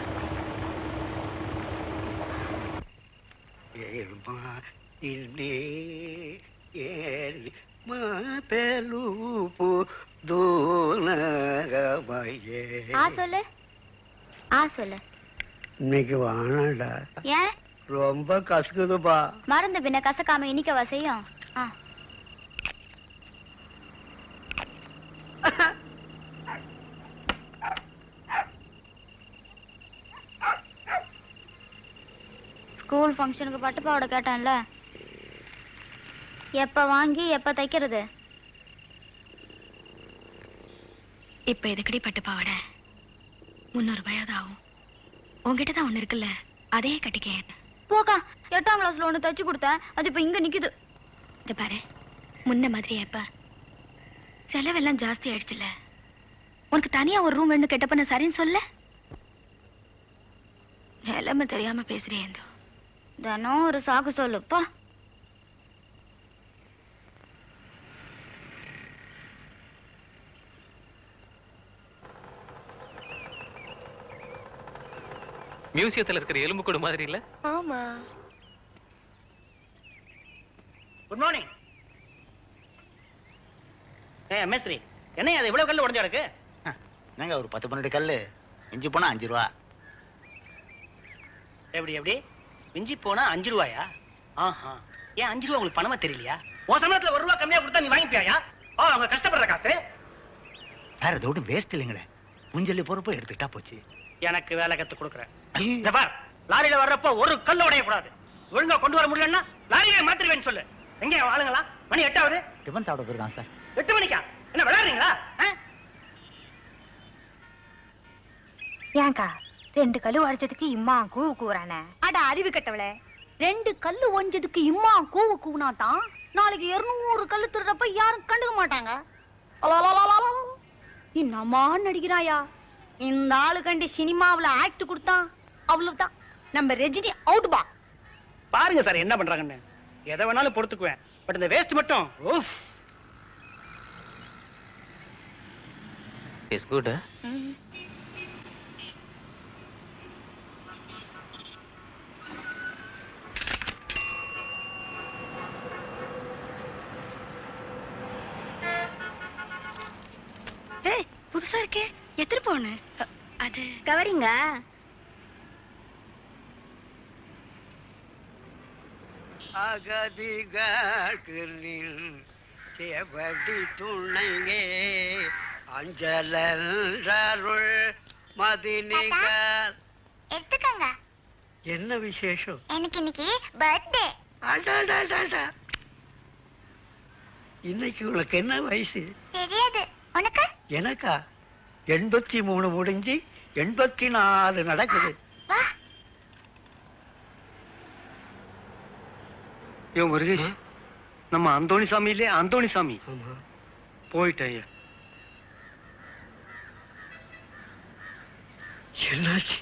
சொல்லு. இன்னைக்கு வானடா. ஏன்? ரொம்ப கசக்குதுப்பா. மருந்து பின்ன கசக்காம இனிக்கவா செய்யும்? ஸ்கூல் ஃபங்க்ஷனுக்கு பட்டு பாவாடை கேட்டான்ல, எப்ப வாங்கி எப்ப தைக்கிறது? இப்ப எதுக்கடி பட்டு பாவாடை? 300 ரூபாயாவது ஆகும். உங்ககிட்ட தான் ஒண்ணு இருக்குல்ல, அதையே கட்டிக்கேன். போக்கா, 8ஆம் கிளாஸ்ல ஒண்ணு தச்சு கொடுத்தேன், அது இப்ப இங்க நிக்குது. இது பாரு, முன்ன மாதிரி எப்ப செலவெல்லாம் ஜாஸ்தி ஆயிடுச்சுல்ல. உனக்கு தனியா ஒரு ரூம் வேணும் கேட்டப்ப நான் சரின்னு சொல்ல. நிலைமை தெரியாம பேசுறேன். தினம் ஒரு சாக்கு சொல்லுப்பா. மியூசியத்துல இருக்கிற எலும்பு கூடு மாதிரி இல்ல? ஆமா. Good morning. மேஸ்திரி, என்ன அது இவ்வளவு கல்லு உடஞ்சா இருக்கு? என்னங்க ஒரு 10-12 கல்லு இஞ்சி போனா 5 ரூபா. எப்படி மிஞ்சி போனா 5 ரூபாயா? ஆஹா, ஏன் 5 ரூபா உங்களுக்கு பணமா தெரியலையா? உன் சமயத்துல 1 ரூபா கம்மியா கொடுத்தா நீ வாங்கிப்பியாயா? அவங்க கஷ்டப்படுற காசு. வேற எதோடு வேஸ்ட் இல்லைங்களே, முஞ்சல்லி பொறுப்பை எடுத்துக்கிட்டா போச்சு. எனக்கு வேலை கத்து கொடுக்குறேன். லாரியில வர்றப்போ ஒரு கல்லு உடைய கூடாது. ஒழுங்கா கொண்டு வர முடியலன்னா லாரியில மாத்திருவேன்னு சொல்லு. எங்க ஆளுங்களா? மணி 8 ஆகுது. டிஃபன் சாப்பிட போயிருக்கான் சார். 8 மணிக்கா? என்ன விளையாடுறீங்களா? ஏங்கா 2 கல்லு உடைச்சதுக்கு இம்மா கூவு கூறானே? அட அறிவு கட்டவளே, 2 கல்லு ஒஞ்சதுக்கு இம்மா கூவு கூவுனாதான் நாளைக்கு 200 கல்லு திருறப்ப யாரும் கண்டுக்க மாட்டாங்க. என்னம்மா நடிக்கிறாயா? இந்த ஆளு கண்டி சினிமாவுல ஆக்ட் கொடுத்தான், அவ்வளவுதான். நம்ம ரஜினி அவுட் பா. பாருங்க சார் என்ன பண்றாங்கன்னு. எதை வேணாலும் பொறுத்துக்குவேன், பட் இந்த வேஸ்ட் மட்டும் இஸ் குட். ஏய், புதுசா இருக்கே, எத்திரு போன? அது கவரிங்க. செவடி துணையே அஞ்சலருள் மதினிகள். எடுத்துக்கங்க. என்ன விசேஷம்? எனக்கு இன்னைக்கு பர்த்டே. இன்னைக்கு உனக்கு என்ன வயசு? தெரியாது. உனக்கு? எனக்கா 83 முடிஞ்சு 84 நடக்குது. ஐயோ முருகேஷ், நம்ம அந்தோணி சாமி இல்லையே, அந்தோணி சாமி போயிட்டாய. என்னாச்சு?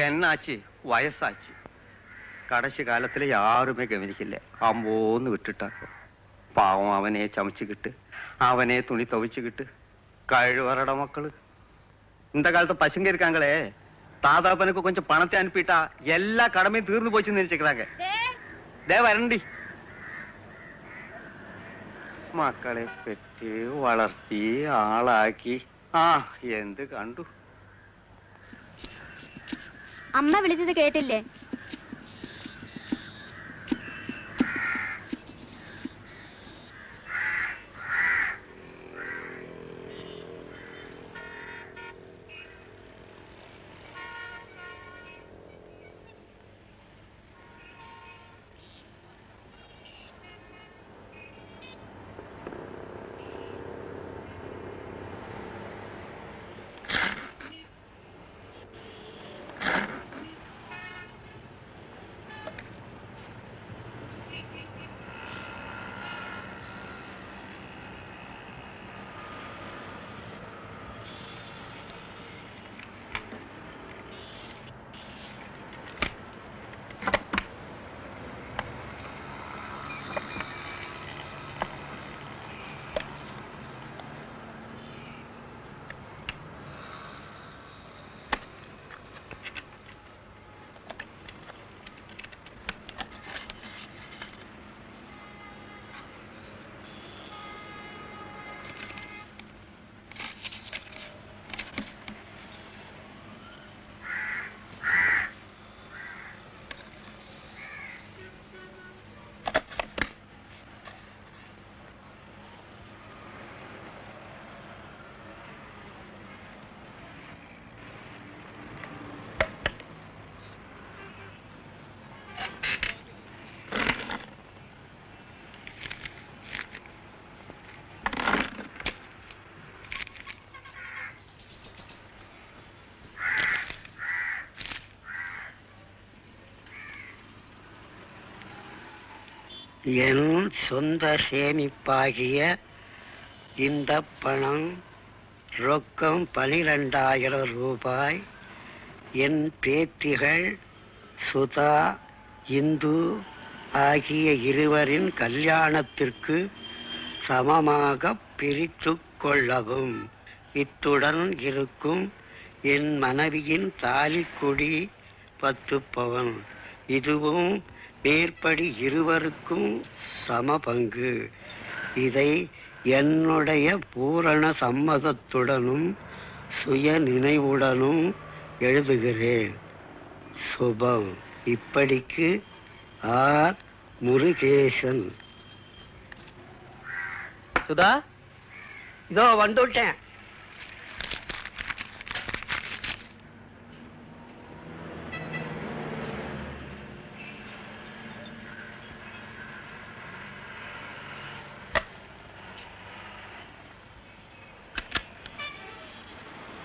என்னாச்சு? வயசாச்சு. கடைசி காலத்துல யாருமே கவனிக்கல, அம்போன்னு விட்டுட்டாங்க. பாவம் அவனே சமைச்சுக்கிட்டு அவனே துணி துவைச்சுக்கிட்டு கழுவறட மக்களு. இந்த காலத்து பசங்க இருக்காங்களே, தாதாப்பனுக்கு கொஞ்சம் பணத்தை அனுப்பிட்டா எல்லா கடமையும் தீர்ந்து போச்சுன்னு நினைச்சுக்கிறாங்க. வரண்டி മക്കളെ പെറ്റ് വളർത്തി ആളാക്കി എന്ത് കണ്ടു. അമ്മ വിളിച്ചത് കേട്ടില്ലേ? என் சொந்த சேமிப்பாகிய இந்த பணம் ரொக்கம் 12,000 ரூபாய் என் பேத்திகள் சுதா இந்து ஆகிய இருவரின் கல்யாணத்திற்கு சமமாக பிரித்து கொள்ளவும். இத்துடன் இருக்கும் என் மனைவியின் தாலிக்குடி 10 பவுன். இதுவும் மேற்படி இருவருக்கும் சம பங்கு. இதை என்னுடைய பூரண சம்மதத்துடனும் சுய நினைவுடனும் எழுதுகிறேன். சுபம். இப்படிக்கு ஆர் முருகேசன். சுதா, இதோ வந்துட்டேன்.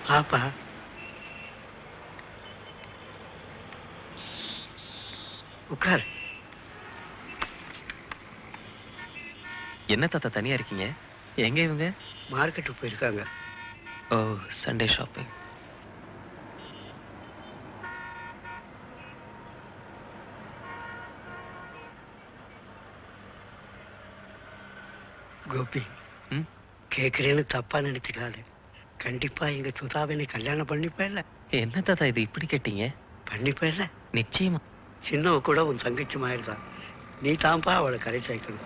பாப்பா, உட்கார். என்ன தாத்தா தனியா இருக்கீங்க? எங்க இவங்க? மார்க்கெட்டுக்கு போயிருக்காங்க. ஓ, சண்டே ஷாப்பிங். கோபி, ம்? கேட்குறேன்னு தப்பா நினைச்சுக்காது. கண்டிப்பா எங்க சுதாவினை கல்யாணம் பண்ணிப்பேல. என்ன தாத்தா இது இப்படி கேட்டீங்க? பண்ணிப்பேல. நிச்சயமா. சின்னவ கூட உன் தங்கச்சி மாதிரிதான். நீ தான்ப்பா அவளை கரை சேர்க்கணும்.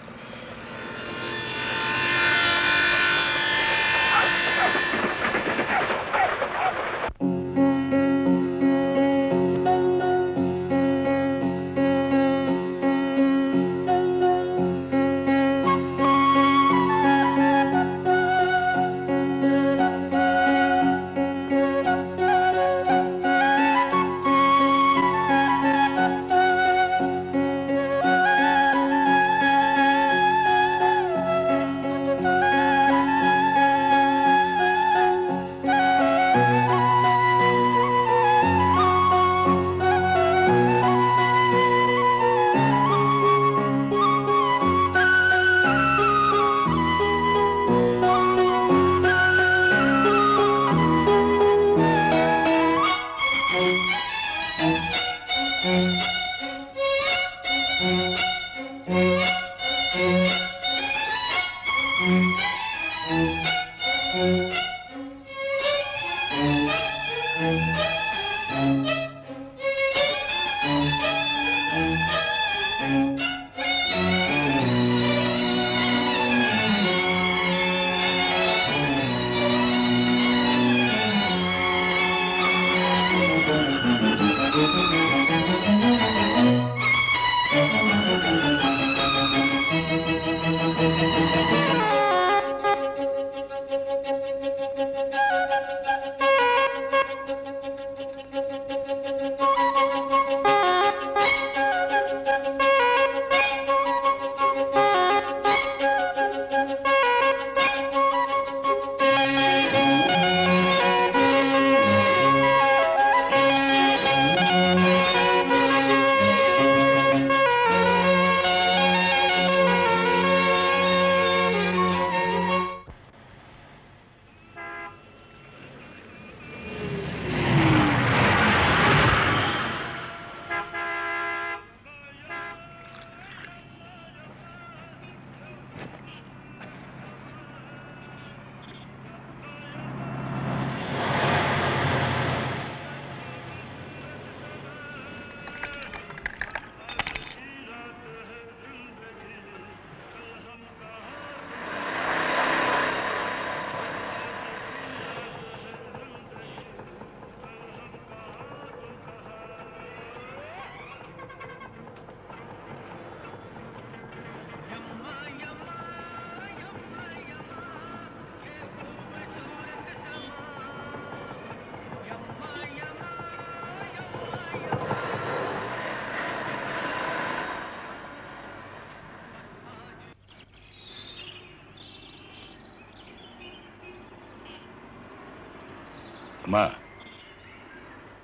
அம்மா,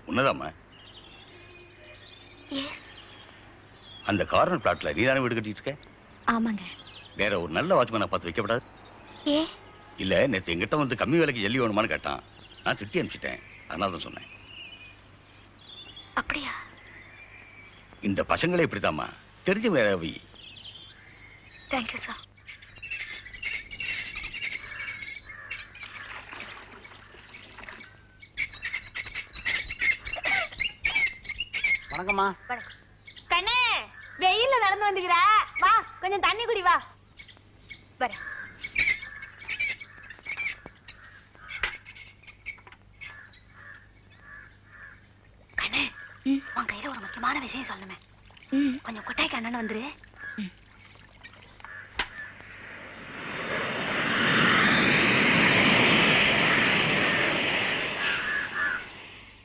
உன்னதாம்மா? அந்த கார்னர் பிளாட்ல நீ தானே வீடு கட்டிட்டு இருக்க? ஆமாங்க. வேற ஒரு நல்ல வாட்ச்மேனை பார்த்து வைக்கப்படாது? ஏ இல்ல, நேத்து எங்கிட்ட வந்து கம்மி விலைக்கு ஜல்லி வேணுமான்னு கேட்டான். நான் திட்டி அனுப்பிச்சிட்டேன். அதனால தான் சொன்னேன். அப்படியா? இந்த பசங்களே இப்படித்தாம்மா, தெரிஞ்ச வேற வை. Thank you sir. வணக்கம்மா. கண்ணே, வெயில்ல நடந்து வந்துக்கிற, வா கொஞ்சம் தண்ணி குடி வா. வர. கண்ணே, உன் கையில ஒரு முக்கியமான விஷயம் சொல்லணுமே. கொஞ்சம் கொட்டாய்க்கு அண்ணன் வந்துரு.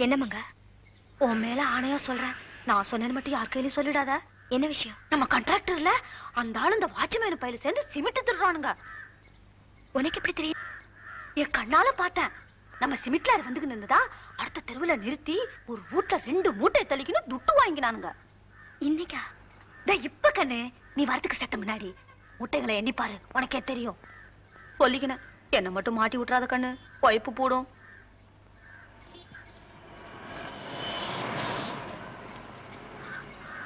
என்னமாங்க? உன் மேல ஆணையா சொல்றேன், நான் சொன்னேன்னு மட்டும் யார் கையிலும் சொல்லிடாத. என்ன விஷயம்? நம்ம கான்ட்ராக்டர்ல அந்த ஆளு இந்த வாட்ச்மேன் பையில சேர்ந்து சிமெண்ட் திருடுறானுங்க. உனக்கு எப்படி தெரியும்? என் கண்ணால பார்த்தேன். நம்ம சிமெண்ட்ல வந்துக்கு நின்னுதா அடுத்த தெருவுல நிறுத்தி ஒரு வீட்டுல 2 மூட்டை தள்ளிக்கணும் துட்டு வாங்கினானுங்க. இன்னைக்கா? இப்ப கண்ணு, நீ வரதுக்கு சத்த முன்னாடி முட்டைகளை எண்ணி பாரு, உனக்கே தெரியும். சொல்லிக்கினேன், என்ன மட்டும் மாட்டி விட்டுறாத கண்ணு, பைப்பு போடும்.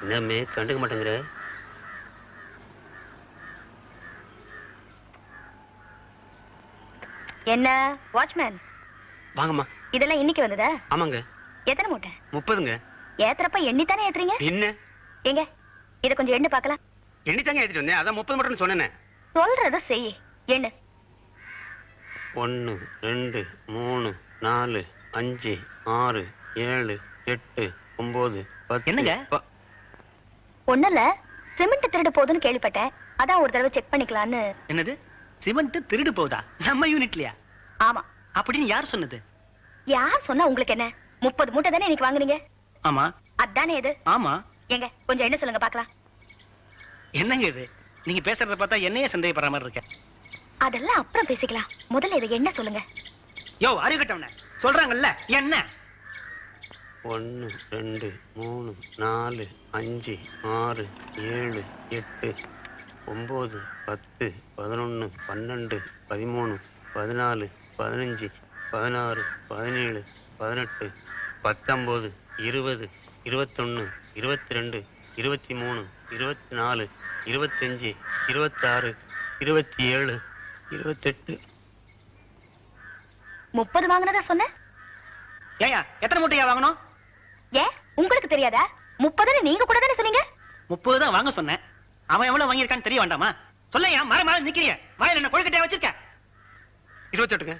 என்னமே கண்டுக்க மாட்டேங்கிற? என்ன வாட்ச்மேன்? வாங்கம்மா. இதெல்லாம் இன்னைக்கு வந்ததா? ஆமாங்க. எத்தனை மூட்டை? 30ங்க. ஏத்துறப்ப எண்ணி தானே ஏத்துறீங்க? என்ன? எங்க இத கொஞ்சம் எண்ணி பார்க்கலாம். எண்ணி தாங்க ஏத்திட்டு வந்தேன். அதான் 30 மட்டும் சொன்னேனே. சொல்றத செய். எண்ணு. 1 2 3 4 5 6 7 8 9 10. என்னங்க? ஒண்ணுல சிமெண்ட் திருடு போகுதுன்னு கேள்விப்பட்டேன். அதான் ஒரு தடவை செக் பண்ணிக்கலான்னு. என்னது? சிமெண்ட் திருடு போகுதா? நம்ம யூனிட்லயா? ஆமா. அப்படின்னு யார் சொன்னது? யார் சொன்னா உங்களுக்கு என்ன? 30 மூட்டை தானே இன்னைக்கு வாங்குனீங்க? ஆமா. அதானே இது? ஆமா. எங்க கொஞ்சம் என்ன சொல்லுங்க பார்க்கலாம். என்னங்க இது? நீங்க பேசுறத பார்த்தா என்னையே சந்தேகப்படுற மாதிரி இருக்க. அதெல்லாம் அப்புறம் பேசிக்கலாம். முதல்ல இதை என்ன சொல்லுங்க. யோ அறிவிட்டவன சொல்றாங்கல்ல என்ன? 1 2 3 4 5 6 7 8 9 10 11 12 13 14 15 16 17 18 19 20 21 22 23 24 25 26 27 28. 30 வாங்குனதா சொன்ன? ஏயா எத்தனை மூட்டையா வாங்கணும்? ஏன் உங்களுக்கு தெரியாதா? 30 நீங்க கூட தானே சொன்னீங்க. 30 தான் வாங்க சொன்னேன். அவன் எவ்வளவு வாங்கியிருக்கான்னு தெரிய வேண்டாமா? சொல்லையா, மர நிக்கிறிய வாயில என்ன கொழுக்கட்டையா வச்சிருக்க? 28ங்க.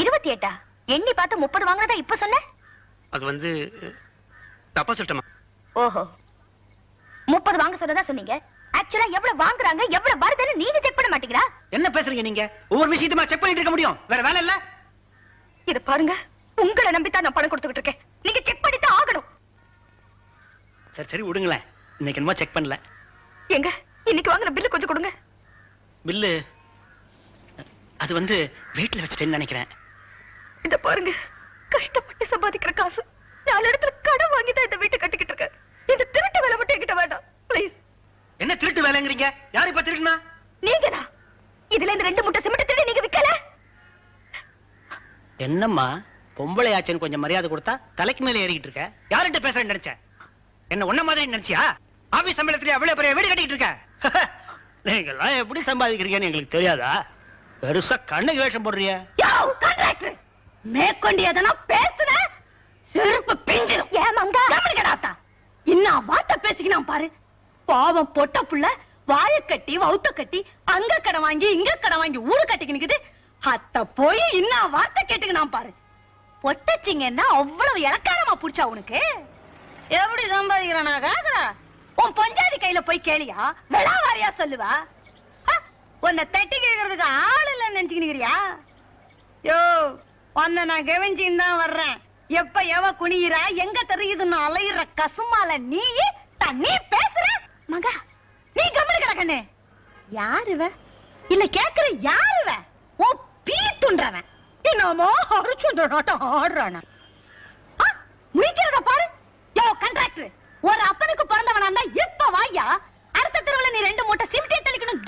28? எண்ணி பார்த்து 30 வாங்குனதா இப்ப சொன்ன? அது வந்து தப்பா சொல்லிட்டேமா. ஓஹோ, 30 வாங்க சொன்னதா சொன்னீங்க. ஆக்சுவலா எவ்வளவு வாங்குறாங்க எவ்வளவு வருதுன்னு நீங்க செக் பண்ண மாட்டீங்களா? என்ன பேசுறீங்க நீங்க? ஒவ்வொரு விஷயத்தையுமா செக் பண்ணிட்டு இருக்க முடியும்? வேற வேலை இல்ல? இது பாருங்க, உங்களை நம்பித்தான் நான் பணம் கொடுத்துக்கிட்டு இருக்கேன். நீங்க செக் பண்ணிட்டு ஆகணும். சரி சரி விடுங்களேன், இன்னைக்கு என்னமோ செக் பண்ணல. எங்க இன்னைக்கு வாங்குற பில்லு கொஞ்சம் கொடுங்க. பில்லு அது வந்து வீட்டுல வச்சுட்டேன்னு நினைக்கிறேன். இத பாருங்க, கஷ்டப்பட்டு சம்பாதிக்கிற காசு 4 இடத்துல கடன் வாங்கி தான் இந்த வீட்டை கட்டிக்கிட்டு இருக்கேன். இந்த திருட்டு வேலை மட்டும் என்கிட்ட வேண்டாம் ப்ளீஸ். என்ன திருட்டு வேலைங்கிறீங்க? யார் இப்ப திருடுனா? நீங்கடா. இதுல இந்த 2 மூட்டை சிமெண்ட் திருடி நீங்க விக்கல. என்னம்மா பொம்பளை ஆச்சுன்னு கொஞ்சம் மரியாதை கொடுத்தா தலைக்கு மேல ஏறிக்கிட்டு இருக்க. யார்கிட்ட பேசுறேன்னு நினைச்ச? என்ன ஒன்ன மாதிரி நினைச்சியா? ஆபீஸ் சம்பளத்துல அவ்வளவு பெரிய வீடு கட்டிட்டு இருக்க. நீங்கெல்லாம் எப்படி சம்பாதிக்கிறீங்கன்னு எங்களுக்கு தெரியாதா? பெருசா கண்ணுக்கு வேஷம் போடுறிய. கான்ட்ராக்டர் மேற்கொண்டு எதனா பேசுன செருப்பு பிஞ்சிடும். ஏமாங்க கவனிக்கடாத்தா, இன்னும் வார்த்தை பேசிக்கினான் பாரு. பாவம் பொட்ட புள்ள வாய கட்டி வவுத்த கட்டி அங்க கடை வாங்கி இங்க கடை வாங்கி ஊரு கட்டிக்கு நிக்குது. அத்த போய் இன்னும் வார்த்தை கேட்டுக்கினான் பாரு. பொட்டச்சிங்கன்னா அவ்வளவு இலக்காரமா புடிச்சா உனக்கு? எப்படி சம்பாதிக்கிறானா கேக்குற? உன் பஞ்சாதி கையில போய் கேளியா? விளாவாரியா சொல்லுவா? உன்னை தட்டி கேட்கறதுக்கு ஆள் இல்லைன்னு நினைச்சுக்கிறியா? யோ, உன்னை நான் கவனிச்சுன்னு தான் வர்றேன். எப்ப எவ குனியிறா எங்க தெரியுதுன்னு அலையிற கசுமால நீ தண்ணி பேசுற மகா. நீ கவனிக்கிற கண்ணு. யாருவ? இல்ல கேக்குற யாருவ? ஓ பீத்துன்றவன் என்னமோ அரிச்சுன்ற நாட்டம் ஆடுறான. முடிக்கிறத பாரு. யோ கண்ட்ராக்டர், ஒரு அப்பனுக்கு பிறந்தவனா இருந்தா இப்ப வாயா. அடுத்த தெருவுல நீ 2 மூட்டை சிமெண்ட் தெளிக்கணும்.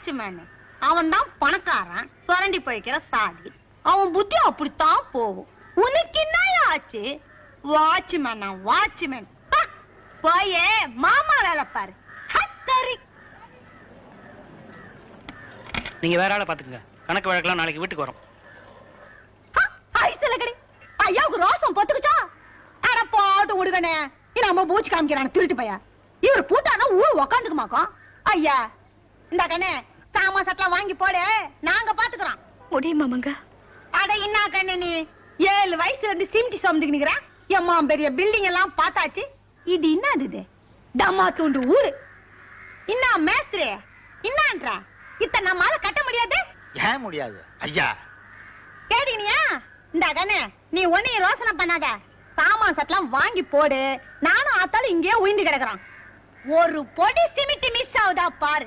வாட்ச்மேன். அவன் தான் பணக்காரன், சுரண்டி போய்க்கிற சாதி. அவன் புத்தி அப்படித்தான் போகும். உனக்கு என்ன ஆச்சு? Watchman watchman. போயே மாமா வேலை பாரு. ஹத்தரி. நீங்க வேற ஆளை பாத்துக்கங்க. கணக்கு வழக்கெல்லாம் நாளைக்கு வீட்டுக்கு வரும். ஐசலகடி ஐயாவுக்கு ரோசம் பொத்துக்குச்சா? அட போட்டு விடுகனே. நம்ம பூச்சி காமிக்கிறான் திருட்டு பையா. இவர் பூட்டானா ஊர் உக்காந்துக்குமாக்கும். ஐயா இந்த கண்ணே சாமா சட்டலாம் வாங்கி போடு, நாங்க பாத்துக்கிறோம். முடியுமா மங்கா? அட என்ன கண்ணே நீ 7 வயசுல இருந்து சிம்டி சுமந்துக்கு நிக்கிற? எம்மா பெரிய பில்டிங் எல்லாம் பார்த்தாச்சு. இது என்னது இது? டம்மா தூண்டு ஊரு. என்ன மேஸ்திரி என்னன்றா? இத்த நம்மால கட்ட முடியாது. ஏன் முடியாது ஐயா? கேட்டீனியா? இந்த கண்ணே நீ ஒன்னையும் ரோசனை பண்ணாத. சாமான் சட்டலாம் வாங்கி போடு, நானும் ஆத்தாலும் இங்கேயே உயிந்து கிடக்குறான். ஒரு பொடி சிமிட்டி மிஸ் ஆகுதா பாரு.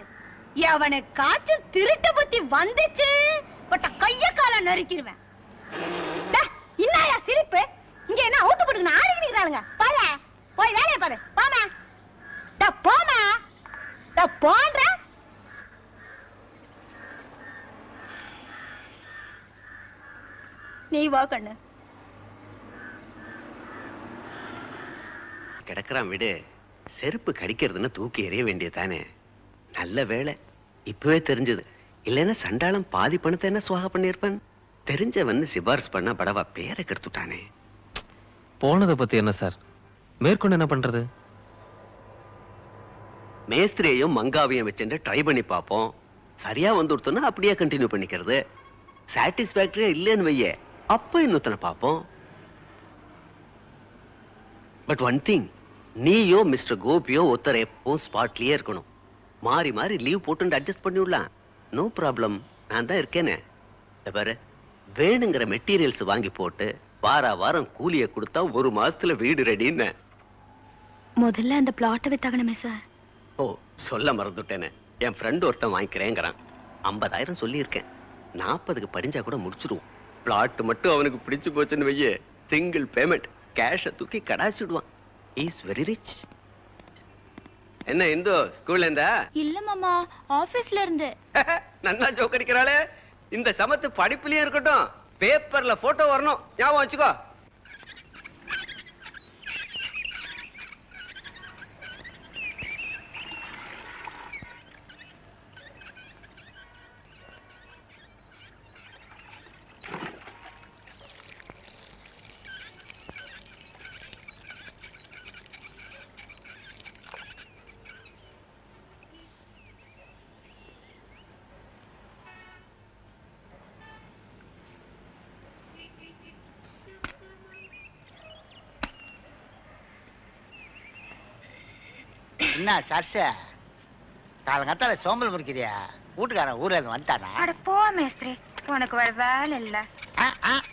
எவனுக்காச்சும் திருட்டு புத்தி வந்துச்சு பட்ட கைய கால நறுக்கிடுவேன். இன்னாயா சிரிப்பு? இங்க என்ன அவுத்து போட்டுக்கணும் ஆடிக்கிட்டு இருக்கிறாளுங்க. பாரு போய் வேலையை பாரு. போமா போமா போன்ற. நீ வா கண்ணு. கிடக்குறான் விடு. செருப்பு கடிக்கிறதுன்னு தூக்கி எறிய வேண்டியதானே. நல்ல வேலை இப்பவே தெரிஞ்சது. இல்லைன்னா சண்டாளம் பாதி பணத்தை என்ன சுவாக பண்ணிருப்பேன். தெரிஞ்சவன் சிபாரிசு பண்ண படவா பேரை கெடுத்துட்டானே. போனதை பத்தி என்ன சார்? மேற்கொண்டு என்ன பண்றது? மேஸ்திரியையும் மங்காவையும் வச்சுட்டு ட்ரை பண்ணி பார்ப்போம். சரியா வந்துடுத்தோன்னா அப்படியே கண்டினியூ பண்ணிக்கிறது. சாட்டிஸ்பாக்டரியா இல்லைன்னு வையே, அப்ப இன்னொத்தனை பார்ப்போம். பட் ஒன் திங், நீயோ மிஸ்டர் கோபியோ ஒருத்தர் எப்பவும் ஸ்பாட்லயே இருக்கணும். மாறி மாறி லீவ் போட்டு அட்ஜஸ்ட் பண்ணி விடலாம். நோ ப்ராப்ளம், நான் தான் இருக்கேனே. பாரு, வேணுங்கிற மெட்டீரியல்ஸ் வாங்கி போட்டு வாரம் கூலியை கொடுத்தா 1 மாசத்துல வீடு ரெடின்னு. முதல்ல அந்த பிளாட்டை வித்தாகணுமே சார். ஓ சொல்ல மறந்துட்டேனே, என் ஃப்ரெண்ட் ஒருத்தன் வாங்கிக்கிறேங்கிறான். 50,000 சொல்லியிருக்கேன். 40க்கு படிஞ்சா கூட முடிச்சிடுவோம். பிளாட் மட்டும் அவனுக்கு பிடிச்சு போச்சுன்னு வையே, சிங்கிள் பேமெண்ட் கேஷை தூக்கி கடாச்சிடுவான். Is very rich. என்ன இந்து ஸ்கூல்ல இருந்தா? இல்ல மாமா, ஆபீஸ்ல இருந்து. நல்லா ஜோக் அடிக்கிறாளே. இந்த சமத்து படிப்புலயும் இருக்கட்டும், பேப்பர்ல போட்டோ வரணும், ஞாபகம் வச்சுக்கோ. என்ன சர்ஷ காலங்கத்தால சோம்பல் முறிக்கிறியா? வீட்டுக்காரன் ஊர்ல இருந்து வந்துட்டானா? அட போ மேஸ்திரி, உனக்கு வேற வேலை இல்ல.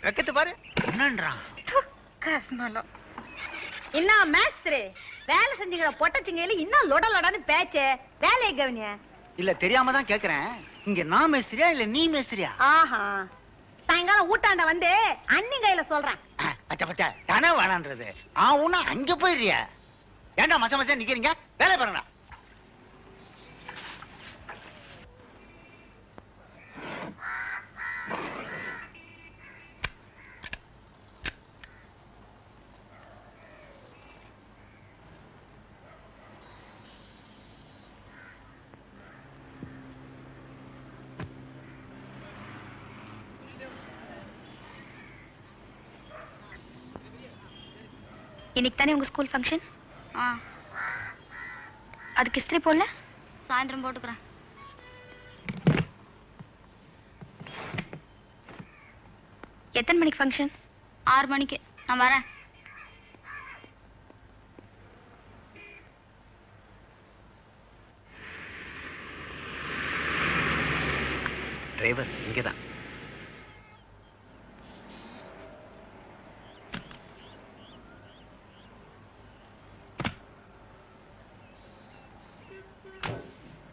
வெக்கத்து பாரு என்னன்றான். கஸ்மலம். என்ன மேஸ்திரி வேலை செஞ்சுக்கிற பொட்டச்சிங்கையில இன்னும் லொடலொடன்னு பேச்சு. வேலையை கவனிய. இல்ல தெரியாம தான் கேக்குறேன். இங்க நான் மேஸ்திரியா இல்ல நீ மேஸ்திரியா? ஆஹா, சாயங்காலம் ஊட்டாண்ட வந்து அண்ணி கையில சொல்றேன். பச்சை பச்சை தானே வேணான்றது. உன்ன அங்க போயிடுறியா? ஏண்டா மச்ச மச்சா நிக்கிறீங்க? வேலை பாருங்கடா. இன்னைக்கு தானே உங்க ஸ்கூல் ஃபங்க்ஷன்? அதுக்கு இஸ்திரி போடல? சாயந்தரம் போட்டுக்கிறேன். எத்தனை மணிக்கு ஃபங்க்ஷன்? 6 மணிக்கு. நான் வரேன். டிரைவர் இங்கதான்.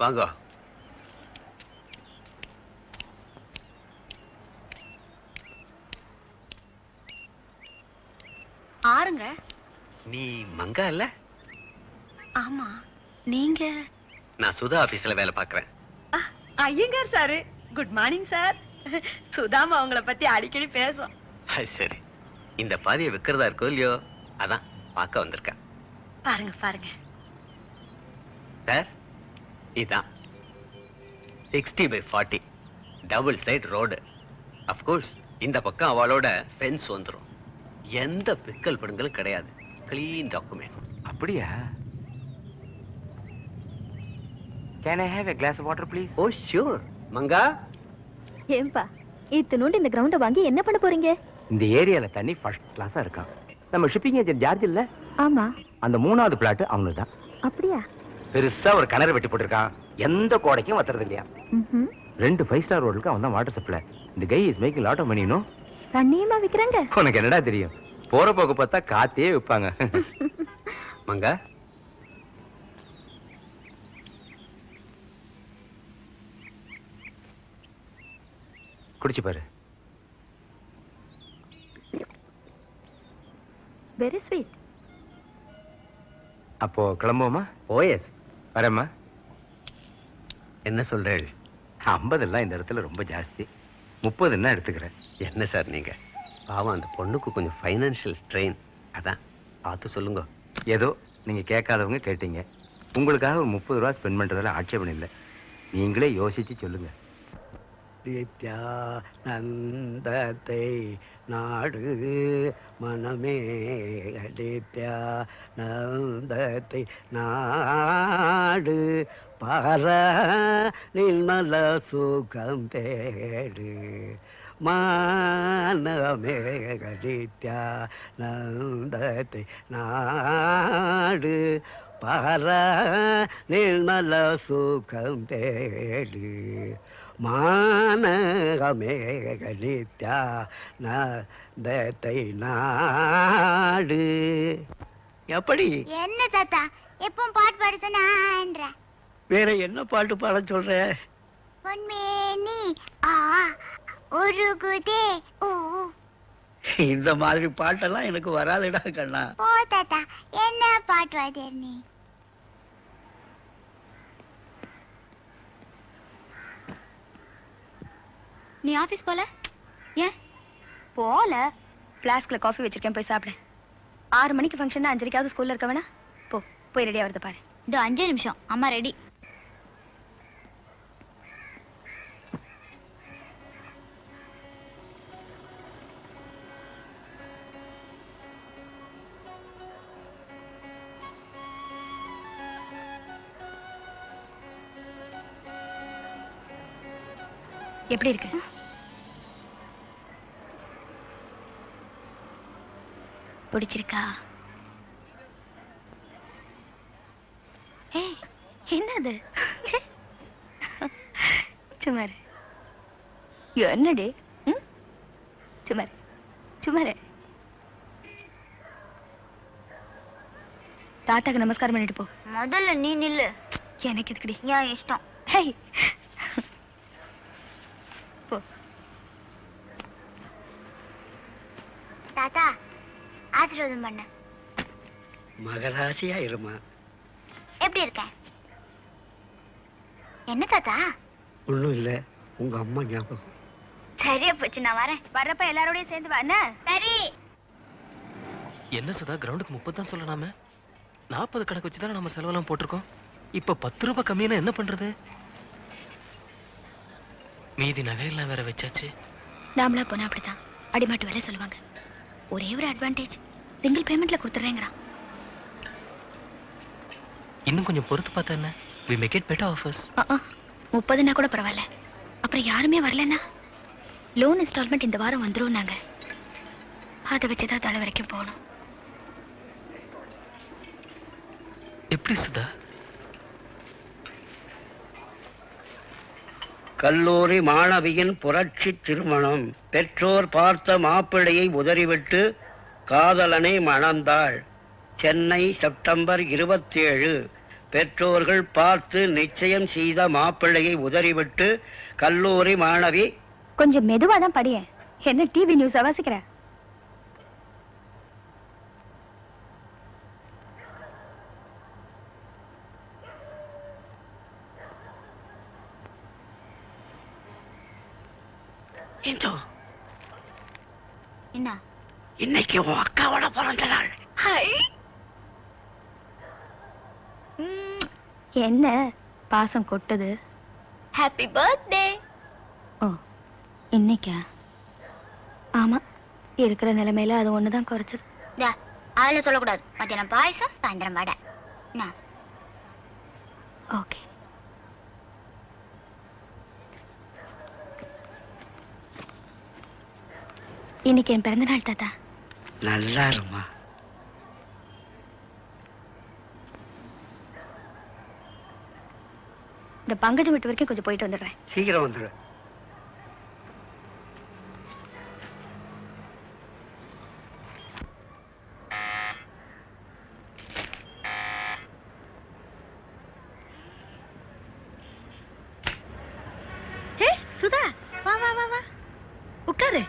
வாங்க. ஆறுங்க. நீ மங்கா இல்ல? ஆமா. நீங்க? நான் சுதா ஆபீஸ்ல வேலை பார்க்கறேன். Iyengar sir good morning sir. Sudhama அவங்கள பத்தி அடிக்கடி பேசும். சரி, இந்த பாதியை விற்கிறதா இருக்கோ இல்லையோ, அதான் பார்க்க வந்திருக்கேன். பாருங்க பாருங்க. சார், இதான் 60/40 டபுள் சைடு ரோடு. அஃப்கோர்ஸ் இந்த பக்கம் அவளோட ஃபென்ஸ் வந்துடும். எந்த பிக்கல் படுங்களும் கிடையாது. Clean document. அப்படியா? Can I have a glass of water, please? Oh sure. Manga, ஏன்பா இத்தனோண்டு இந்த கிரவுண்ட வாங்கி என்ன பண்ண போறீங்க? இந்த ஏரியால தண்ணி ஃபர்ஸ்ட் கிளாஸா இருக்கான். நம்ம ஷிப்பிங் ஏஜென்ட் ஜார்ஜ் இல்ல, ஆமா. அந்த 3வது பிளாட் அவனுக்கு தான். அப்படியா? பெருசா ஒரு கிணறு வெட்டி போட்டிருக்கான். எந்த கோடைக்கும் வத்துறது இல்லையா. 2 5 ஸ்டார் ரோடுக்கு அவன் தான் வாட்டர் சப்ளை. இந்த கை is making lot of money. No, தண்ணியமா விக்கிறாங்க. உனக்கு என்னடா தெரியும்? போற போக்கு பார்த்தா காத்தே விற்பாங்க. மங்கா, குடிச்சு பாரு. Very sweet. அப்போ கிளம்புவோமா? ஓஎஸ். வரேம்மா. என்ன சொல்றேள்? 50 எல்லாம் இந்த இடத்துல ரொம்ப ஜாஸ்தி. 30 என்ன எடுத்துக்கிறேன். என்ன சார் நீங்க? பாவம், அந்த பொண்ணுக்கு கொஞ்சம் ஃபைனான்சியல் ஸ்ட்ரெயின். அதான் பார்த்து சொல்லுங்க. ஏதோ நீங்க கேட்காதவங்க கேட்டீங்க. உங்களுக்காக ஒரு 30 ரூபா ஸ்பெண்ட் பண்றதுல ஆட்சேபம் இல்லை. நீங்களே யோசிச்சு சொல்லுங்க. நித்யானந்தத்தை நாடு மனமே, நித்யானந்தத்தை நாடு பர நிர்மல சுகம் தேடு மானமே, நித்யானந்தத்தை நாடு பர நிர்மல சுகம் தேடு மானகமே, நித்யானந்தத்தை நாடு. எப்படி? என்ன தாத்தா எப்பவும் பாட்டு பாட சொன்ன? வேற என்ன பாட்டு பாட சொல்ற? பொன்மேனி ஆ உருகுதே ஊ. இந்த மாதிரி பாட்டெல்லாம் எனக்கு வராதுடா கண்ணா. போ தாத்தா, என்ன பாட்டு வாத்தியார் நீ? நீ ஆபீஸ் போல? ஏன் போல? பிளாஸ்க்ல காஃபி வச்சிருக்கேன், போய் சாப்பிடு. 6 மணிக்கு ஃபங்க்ஷன், 5:30க்காவது ஸ்கூல்ல இருக்க வேணா? போய் ரெடியா வருது பாரு. இந்த 5 நிமிஷம் அம்மா ரெடி. எப்படி இருக்கு? பிடிச்சிருக்கா? ஏய், என்னது? சுமாரு என்னடி? சுமாரு சுமாரு. தாத்தாக்கு நமஸ்காரம் பண்ணிட்டு போ. முதல்ல நீ நில்லு. எனக்கு எதுக்குடி? ஏன் இஷ்டம். ஹேய், போ. தாத்தா ஆசீர்வாதம் பண்ண. மகராசியா இருமா. எப்படி இருக்க? என்ன தாத்தா? ஒண்ணும் இல்ல, உங்க அம்மா ஞாபகம். சரியா போச்சு, நான் வரேன். வர்றப்ப எல்லாரோடய சேர்ந்து வா. என்ன? சரி. என்ன சுதா, கிரவுண்டுக்கு 30 தான் சொல்லலாமே. 40 கணக்கு வச்சு தானே நம்ம செலவெல்லாம் போட்டிருக்கோம். இப்ப 10 ரூபாய் கம்மியான என்ன பண்றது? மீதி நகையெல்லாம் வேற வச்சாச்சு. நாமளா போனா அப்படிதான் அடிமாட்டு வேலை சொல்லுவாங்க. ஒரே ஒரு அட்வான்டேஜ், சிங்கிள் பேமெண்ட்ல கொடுத்துறேங்கிறான். இன்னும் கொஞ்சம் பொறுத்து பார்த்தா என்ன? we make it better offers. 30னா கூட பரவாயில்ல. அப்புறம் யாருமே வரலன்னா லோன் இன்ஸ்டால்மெண்ட் இந்த வாரம் வந்துரும். நாங்க அதை வச்சுதான் தலை வரைக்கும் போகணும். எப்படி சுதா? கல்லூரி மாணவியின் புரட்சி திருமணம். பெற்றோர் பார்த்த மாப்பிள்ளையை உதறிவிட்டு காதலனை மணந்தாள். சென்னை செப்டம்பர் 27. பெற்றோர்கள் பார்த்து நிச்சயம் செய்த மாப்பிள்ளையை உதறிவிட்டு கல்லூரி மாணவி. கொஞ்சம் மெதுவா தான் படிய. என்ன டிவி நியூஸ் வாசிக்கிற? என்ன? இன்னைக்கு உன் அக்காவோட பிறந்த நாள். என்ன பாசம் கொட்டுது? Happy birthday. ஓ, இன்னைக்கா? ஆமா, இருக்கிற நிலைமையில அது ஒண்ணுதான் குறைச்சது. அதில் சொல்லக்கூடாது. மத்தியானம் பாயசம், சாயந்தரம் வடை. ஓகே. இன்னைக்கு என் பிறந்த நாள் தாத்தா. நல்லா இருமா. இந்த பங்கஜம் வீட்டு வரைக்கும் கொஞ்சம் போயிட்டு வந்துடுறேன். சீக்கிரம் வந்துடு. சுதா, வா வா வா வா, உட்காரு.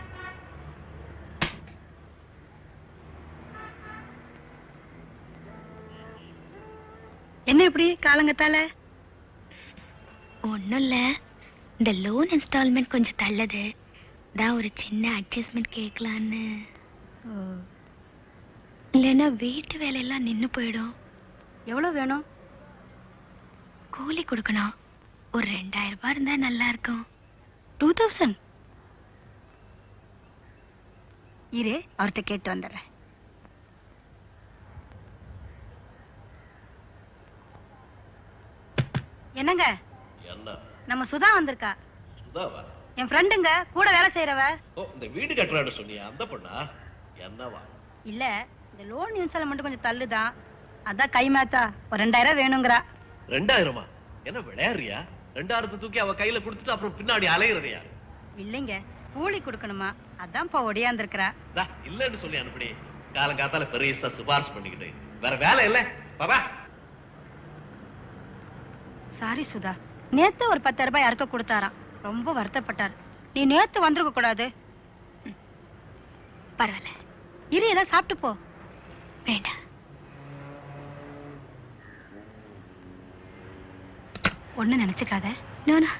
என்ன இப்படி காலங்கத்தால? ஒண்ணும் இல்ல, இந்த லோன் இன்ஸ்டால்மெண்ட் கொஞ்சம் தள்ளது, தான் ஒரு சின்ன அட்ஜஸ்ட்மெண்ட் கேட்கலான்னு. இல்லைன்னா வீட்டு வேலையெல்லாம் நின்னு போயிடும். எவ்வளவு வேணும்? கூலி கொடுக்கணும். ஒரு 2000 ரூபாய் இருந்தா நல்லா இருக்கும். 2000? இரு, அவர்கிட்ட கேட்டு வந்துடுறேன். என்னங்க, நம்ம சுதா வந்திருக்கா. என் ஃப்ரெண்டுங்க, கூட வேலை செய்யறவ. இந்த வீடு கட்டுறான்னு சொன்னியா, அந்த பொண்ணா? என்னவா? இல்ல, இந்த லோன் இன்ஸ்டால்மெண்ட் கொஞ்சம் தள்ளுதான், அதான் கை மாத்தா ஒரு 2000 வேணுங்கிறா. 2000? என்ன விளையாடுறியா? 2000 தூக்கி அவ கையில கொடுத்துட்டு அப்புறம் பின்னாடி அலையிறதையா? இல்லைங்க, கூலி கொடுக்கணுமா, அதான் இப்ப ஒடியாந்துருக்கிறா. இல்லன்னு சொல்லி அனுப்பி காலங்காத்தால பெரிய சிபாரிசு பண்ணிக்கிட்டு வேற வேலை இல்ல. பாபா, சாரி சுதா, நேத்து ஒரு 10,000 ரூபாய் யாருக்க கொடுத்தாராம், ரொம்ப வருத்தப்பட்டார். நீ நேத்து வந்திருக்க கூடாது. பரவாயில்ல, இரு, ஏதாவது சாப்பிட்டு போ. வேண்டாம். ஒண்ணு நினைச்சுக்காத. நானா?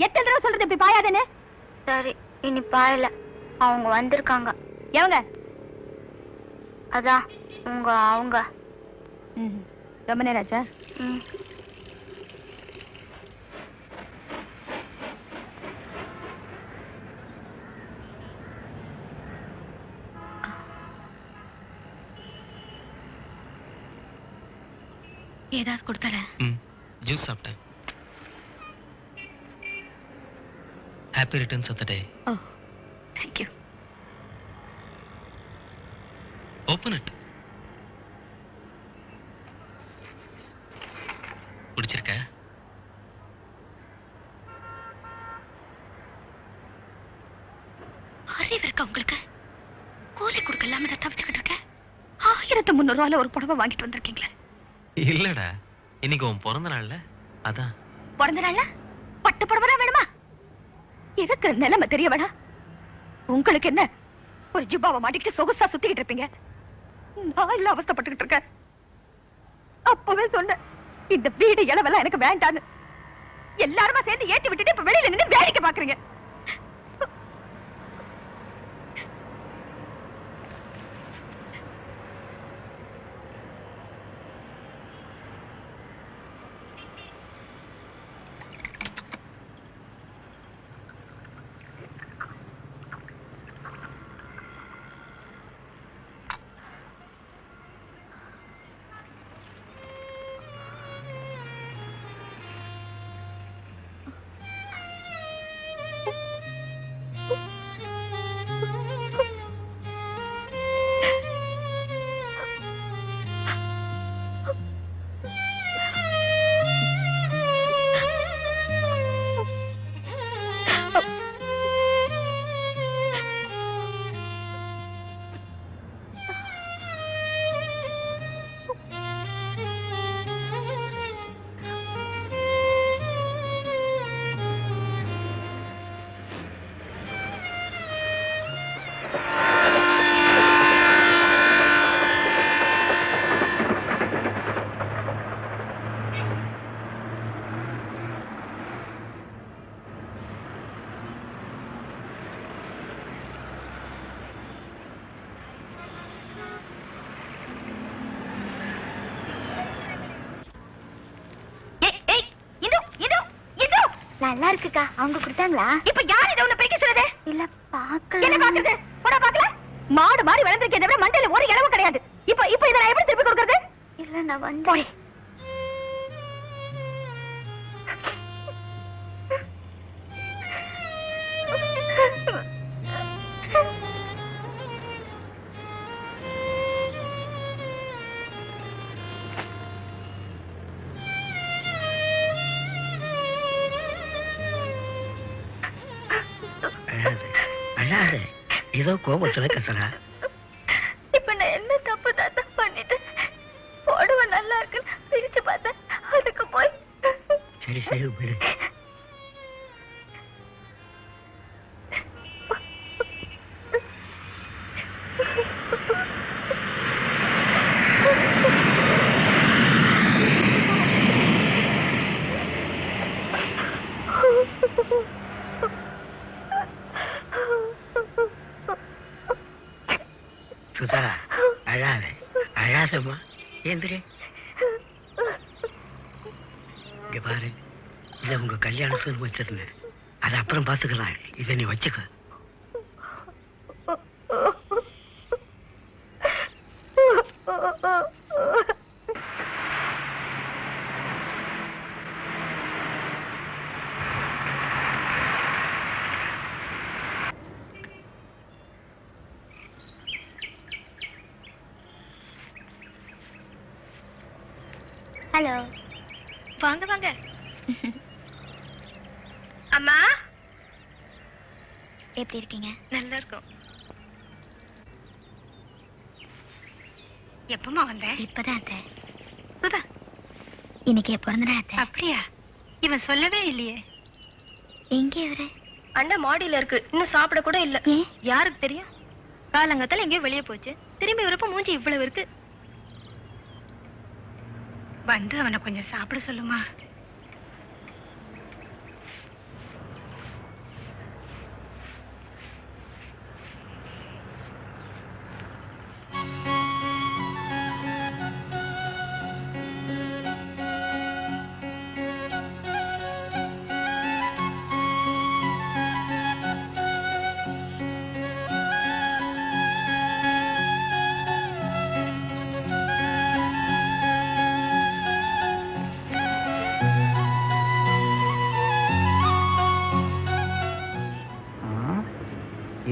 எத்தனை தடவை சொல்றது இப்படி பாயாதேன்னு? சரி, இனி பாயல. அவங்க வந்திருக்காங்க. எவங்க? அதான் அவங்க. ரொம்ப நேரம் ஆச்சா? ஏதாவது கொடுத்தார? ஜூஸ் சாப்பிட்டேன். Happy returns of the day. Oh, thank you. Open it. பிடிச்சிருக்க? அறிவு இருக்கா உங்களுக்கு? கூலி கொடுக்கலாம நான் தவிச்சுக்கிட்டு இருக்கேன். 1300 ரூபாயில ஒரு புடவை வாங்கிட்டு வந்திருக்கீங்களே. இல்லடா, இன்னைக்கு உன் பிறந்த நாள்ல, அதான். பிறந்த நாள்ல பட்டு புடவை தான் வேணுமா? எதுக்கு நிலைமை தெரிய வேணா? உங்களுக்கு என்ன, ஒரு ஜிப்பாவை மாட்டிக்கிட்டு சொகுசா சுத்திக்கிட்டு இருப்பீங்க. நான் இல்ல அவஸ்தைப்பட்டுக்கிட்டு இருக்கேன். அப்பவே சொன்னேன், இந்த வீடு இளவெல்லாம் எனக்கு வேண்டான்னு. எல்லாருமா சேர்ந்து ஏத்தி விட்டுட்டு இப்ப வெளியில நின்று வேடிக்கை பாக்குறீங்க. நல்லா இருக்குக்கா. அவங்க கொடுத்தாங்களா? இப்ப யார் இதை உன்னை பிரிக்க சொல்லுது? இல்ல பாக்கல. என்ன பாக்குறது? போடா பாக்கல. மாடு மாதிரி வளர்ந்திருக்கே தவிர மண்டையில ஒரு இளவும் கிடையாது. இப்ப இத நான் எப்படி திருப்பி கொடுக்கறது? இல்ல நான் வந்து அழாத, ஏதோ கோபத்துல கத்துறா. இப்ப நான் என்ன தப்பு தான் பண்ணிட்டேன்? போடுவ நல்லா இருக்கு பிரிச்சு பார்த்தேன், அதுக்கு போய் சரி சரி விடு. சுதா, அழாத அழாதம்மா, ஏந்திரி. இங்க பாரு, இதை உங்க கல்யாணத்துக்கு வச்சிருந்தேன், அதை அப்புறம் பார்த்துக்கலாம். இதை நீ வச்சுக்க. ஹலோ, வாங்க வாங்க. அம்மா, எப்படி இருக்கீங்க? நல்லா இருக்கும். எப்பமா வந்த? இப்பதான் அத்தை. இன்னைக்கு பிறந்தடா அத்தை. அப்படியா? இவன் சொல்லவே இல்லையே. எங்க இவரு? அண்ணன் மாடியில இருக்கு, இன்னும் சாப்பிட கூட இல்ல. யாருக்கு தெரியும்? காலங்கத்துல எங்கேயோ வெளியே போச்சு, திரும்பி வரப்ப மூஞ்சி இவ்வளவு இருக்கு. வந்து அவனை கொஞ்சம் சாப்பிட சொல்லுமா.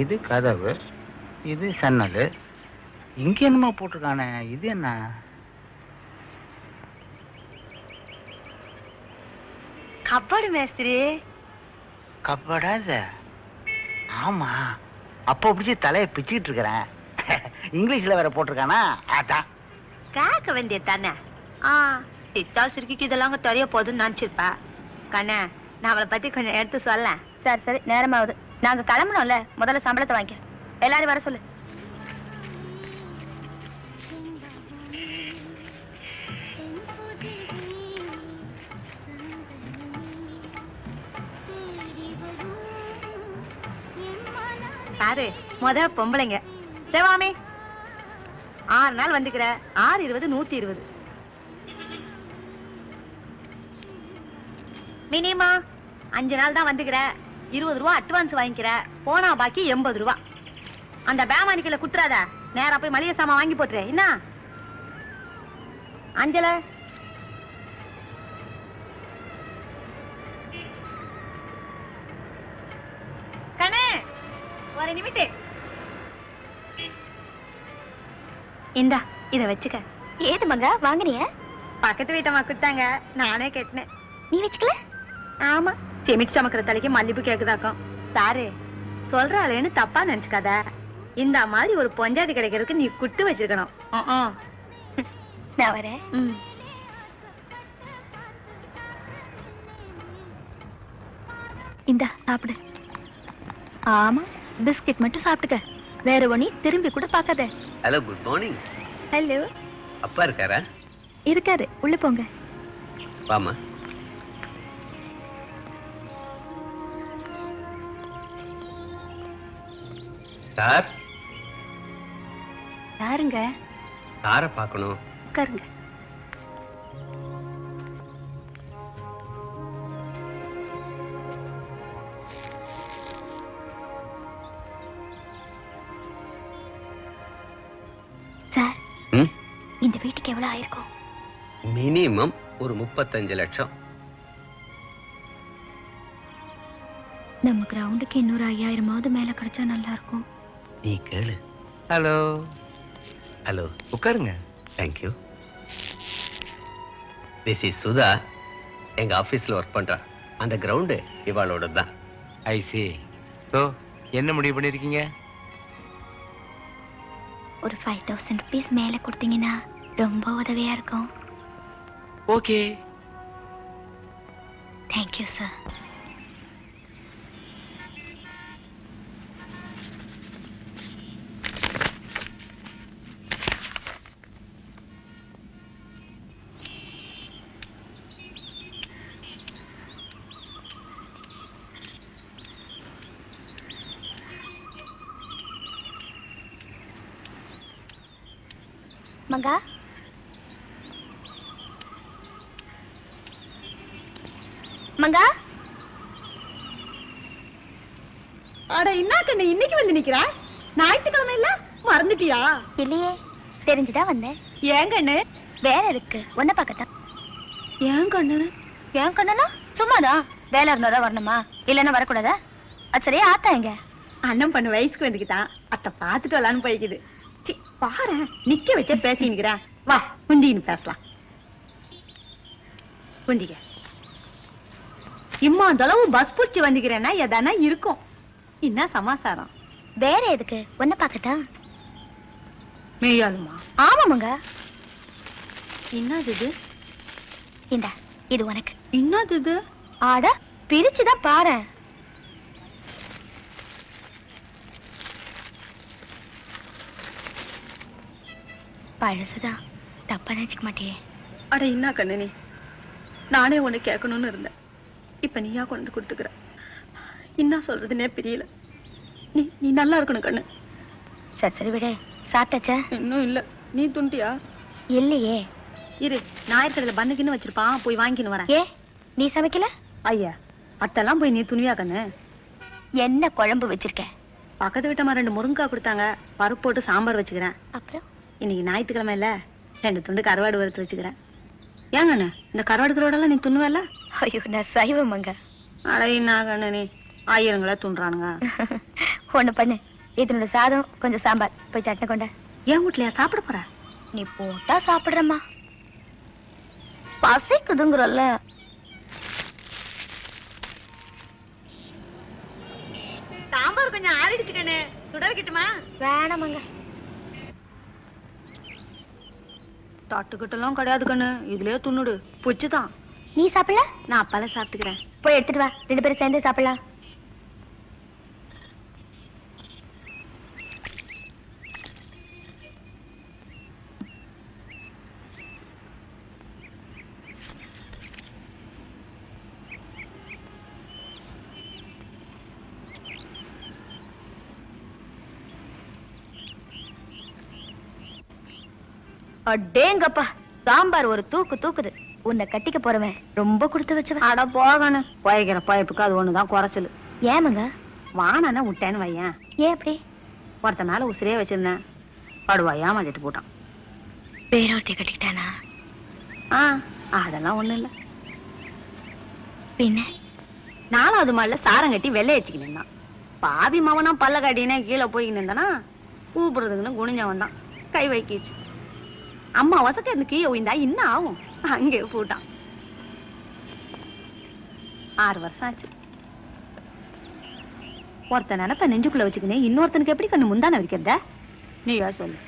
இது கதவு, இது சன்னல். இங்க என்னமா போட்டிருக்கானே, இது என்ன? கப்பாடு மேஸ்திரி. கப்படாத. ஆமா, அப்போ பிடிச்சி தலையை பிச்சுக்கிட்டு இருக்கிறேன். இங்கிலீஷ்ல வேற போட்டிருக்கானா, அதான். கேட்க வேண்டியது தானே. சித்தாள் சுருக்கிக்கு இதெல்லாம் தெரிய போகுதுன்னு நினைச்சிருப்பா. கண்ணே, நான் அவளை பத்தி கொஞ்சம் எடுத்து சொல்ல. சரி சரி, நேரமாகுது, நாங்க கிளம்பணும்ல. முதல்ல சம்பளத்தை வாங்கிக்க. எல்லாரும் வர சொல்லு. பாரு, பொம்பளைங்க சிவாமி 6 நாள் வந்துக்கிற. 6 20 120. மினிமா 5 நாள் தான் வந்துக்கிற. 20 ரூபா அட்வான்ஸ் வாங்கிக்கிற. போனா பாக்கி 80 ரூபா. அந்த பேமானிக்கல குத்துறாத, நேரா போய் மளிகை சாமான் வாங்கி போட்டுரு. என்ன அஞ்சல? கண்ணே, ஒரு நிமிஷம். இந்தா இத வச்சுக்க. ஏது மங்க வாங்குனிய? பக்கத்து வீட்டம்மா குத்தாங்க, நானே கேட்டேன். நீ வச்சுக்கல? ஆமா, செமிட் சமக்கிற தலைக்கு மல்லிப்பூ கேக்குதாக்கும். சாரு சொல்றாளேன்னு தப்பா நினைச்சுக்காத. இந்த மாதிரி ஒரு பொஞ்சாதி கிடைக்கிறதுக்கு நீ குட்டு வச்சிருக்கணும். நான் வரேன். இந்தா சாப்பிடு. ஆமா, பிஸ்கட் மட்டும் சாப்பிட்டுக்க. வேற ஒண்ணி திரும்பி கூட பார்க்காத. Hello, good morning. ஹலோ. அப்பா இருக்காரா? இருக்காரு, உள்ள போங்க. வாமா. சார். யாருங்க? சாரை பார்க்கணும். உட்காருங்க. வீட்டுக்கு எவ்வளவு ஆயிருக்கும்? மினிமம் ஒரு 35 லட்சம். நம்ம கிரவுண்டுக்கு இன்னொரு 5000 மேல கிடைச்சா நல்லா இருக்கும். நீ கேளு. ஹலோ ஹலோ, உட்காருங்க. தேங்க்யூ. This is Sudha. எங்க ஆபீஸ்ல ஒர்க் பண்றா. அந்த கிரவுண்டு இவாளோட தான். ஐ சி. ஸோ என்ன முடிவு பண்ணிருக்கீங்க? ஒரு 5000 rupees மேல கொடுத்தீங்கன்னா ரொம்ப உதவியா இருக்கும். Okay. Thank you sir. Manga, Manga. அட என்ன கண்ணு இன்னைக்கு வந்து நிக்கிறா? ஞாயிற்றுக்கிழமை இல்ல மறந்துட்டியா? இல்லையே, தெரிஞ்சுதான் வந்தேன். ஏன் கண்ணு? வேலை இருக்கு, ஒன்ன பார்க்கத்தான். ஏன் கண்ணு? ஏன் கண்ணுனா சும்மாதான். வேலை இருந்தாதான் வரணுமா, இல்லைன்னா வரக்கூடாதா? அது சரியா ஆத்தா எங்க? அண்ணன் பண்ண வயசுக்கு வந்துக்கிட்டான். அத்தை பார்த்துட்டு வரலான்னு போய்க்குது. சி பாரு, நிக்க வச்சே பேசினுக்கிறேன். வா குந்தின்னு பேசலாம். குந்திக்க. இம்மா அந்த அளவு பஸ் பிடிச்சி வந்துக்கிறேன்னா எதானா இருக்கும். என்ன சமாசாரம்? வேற எதுக்கு, ஒன்ன பார்க்கத்தான். மெய்யாலுமா? ஆமாமங்க. என்னது இது? இந்தா, இது உனக்கு. என்னது இது? ஆட பிரிச்சுதான் பாரு. பழசுதான், தப்பா நினைச்சுக்க மாட்டியே. அட என்ன கண்ணு நீ? நானே உன்னை கேட்கணும்னு இருந்தேன். இப்ப நீயா கொண்டு கொடுத்துக்கிற. என்ன சொல்றதுன்னே தெரியல. நீ நீ நல்லா இருக்கணும் கண்ணு. சரி சரி விடு. சாப்பிட்டாச்சா? இன்னும் இல்ல. நீ துண்டியா? இல்லையே. இரு, ஞாயிற்றுக்கிழமை பன்னுக்குன்னு வச்சிருப்பான், போய் வாங்கின்னு வரேன். ஏ, நீ சமைக்கல? ஐயா, அத்தெல்லாம் போய் நீ துணியா கண்ணு? என்ன குழம்பு வச்சிருக்க? பக்கத்து வீட்டம்மா 2 முருங்கைக்காய் கொடுத்தாங்க, பருப்பு போட்டு சாம்பார் வச்சுக்கிறேன். அப்புறம் இன்னைக்கு ஞாயிற்றுக்கிழமை இல்ல, 2 துண்டு கருவாடு வறுத்து வச்சுக்கிறேன். ஏங்கண்ணு, இந்த கருவாடு கருவாடெல்லாம் நீ துண்ணுவல்ல? ஐயோ, நான் சைவமங்க. அட என்ன கண்ணு நீ, ஆயிரங்களா துண்றானுங்க. ஒண்ணு பண்ணு, இதனோட சாதம் கொஞ்சம் சாம்பார், போய் சட்னி கொண்ட. ஏன் வீட்லயா சாப்பிட போற? நீ போட்டா சாப்பிடுறம்மா, பசிக்குதுங்கிறல்ல. சாம்பார் கொஞ்சம் ஆறிடுச்சு கண்ணு, சுட வைக்கட்டுமா? வேணாமங்க. தட்டுக்கிட்டெல்லாம் கிடையாது கண்ணு, இதுலயே துண்ணுடு. புச்சுதான். நீ சாப்பிடல? நான் அப்பால சாப்பிட்டுக்கிறேன். போய் எடுத்துட்டு வா, 2 பேரும் சேர்ந்து சாப்பிடலாம். அடேங்கப்பா, சாம்பார் ஒரு தூக்கு தூக்குது. உன்னை கட்டிக்க போறவன் ரொம்ப கொடுத்து வச்சவன். அட போகணும், போய்க்கிற பைப்புக்கு அது ஒண்ணுதான் குறைச்சல். ஏமங்க? வானானா விட்டேன்னு வையன். ஏன் அப்படி? ஒருத்த மேல உசிரியே வச்சிருந்தேன், படுவா ஏமாத்திட்டு போட்டான். பேரொருத்தி கட்டிக்கிட்டானா? அதெல்லாம் ஒண்ணும் இல்ல. பின்ன 4வது மாடல சாரம் கட்டி வெள்ளை வச்சுக்கிட்டு இருந்தான். பாவி மவனா பல்ல கட்டினே கீழே போய்கிட்டு இருந்தானா, கூப்பிடுறதுக்குன்னு குனிஞ்ச வந்தான், கை வைக்கிச்சு. அம்மா வசக்க இருந்து கீழே உயிந்தா இன்னும் ஆகும். அங்கே போட்டான். 6 வருஷம் ஆச்சு. ஒருத்த நினைப்ப நெஞ்சுக்குள்ள வச்சுக்கினே இன்னொருத்தனுக்கு எப்படி கண்ணு முந்தான வைக்கிறத? நீ யார் சொல்லு.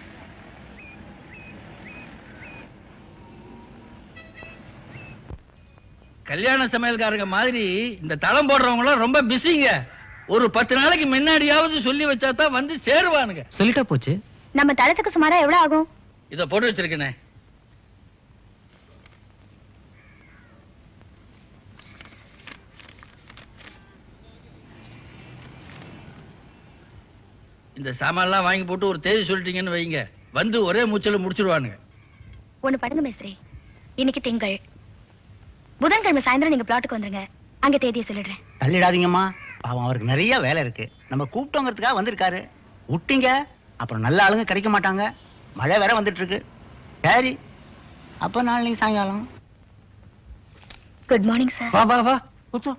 கல்யாண சமையல்காரங்க மாதிரி இந்த தளம் போடுறவங்களும் ரொம்ப பிஸிங்க. ஒரு 10 நாளைக்கு முன்னாடியாவது சொல்லி வச்சா தான் வந்து சேருவானுங்க. சொல்லிட்டா போச்சு. நம்ம தளத்துக்கு சுமாரா எவ்வளவு ஆகும்? இத போட்டு வச்சிருக்கேனே. இந்த சாமான்லாம் வாங்கி போட்டு ஒரு தேதி சொல்லிட்டீங்கன்னு வைங்க, வந்து ஒரே மூச்சல முடிச்சிருவானுங்க. ஒண்ணு பண்ணுங்க மேஸ்திரி, இன்னைக்கு திங்கள், புதன்கிழமை சாயந்தரம் நீங்க பிளாட்டுக்கு வந்துருங்க. அங்க தேதியை சொல்லிடுறேன். தள்ளிடாதீங்கம்மா, பாவம் அவருக்கு நிறைய வேலை இருக்கு. நம்ம கூப்பிட்டோங்கிறதுக்காக வந்திருக்காரு. விட்டீங்க அப்புறம் நல்ல ஆளுங்க கிடைக்க மாட்டாங்க. மழை வேற வந்துட்டு இருக்கு. சரி, அப்ப நாளைக்கு சாயங்காலம். Good morning sir. வா வா வா கூச்சோ.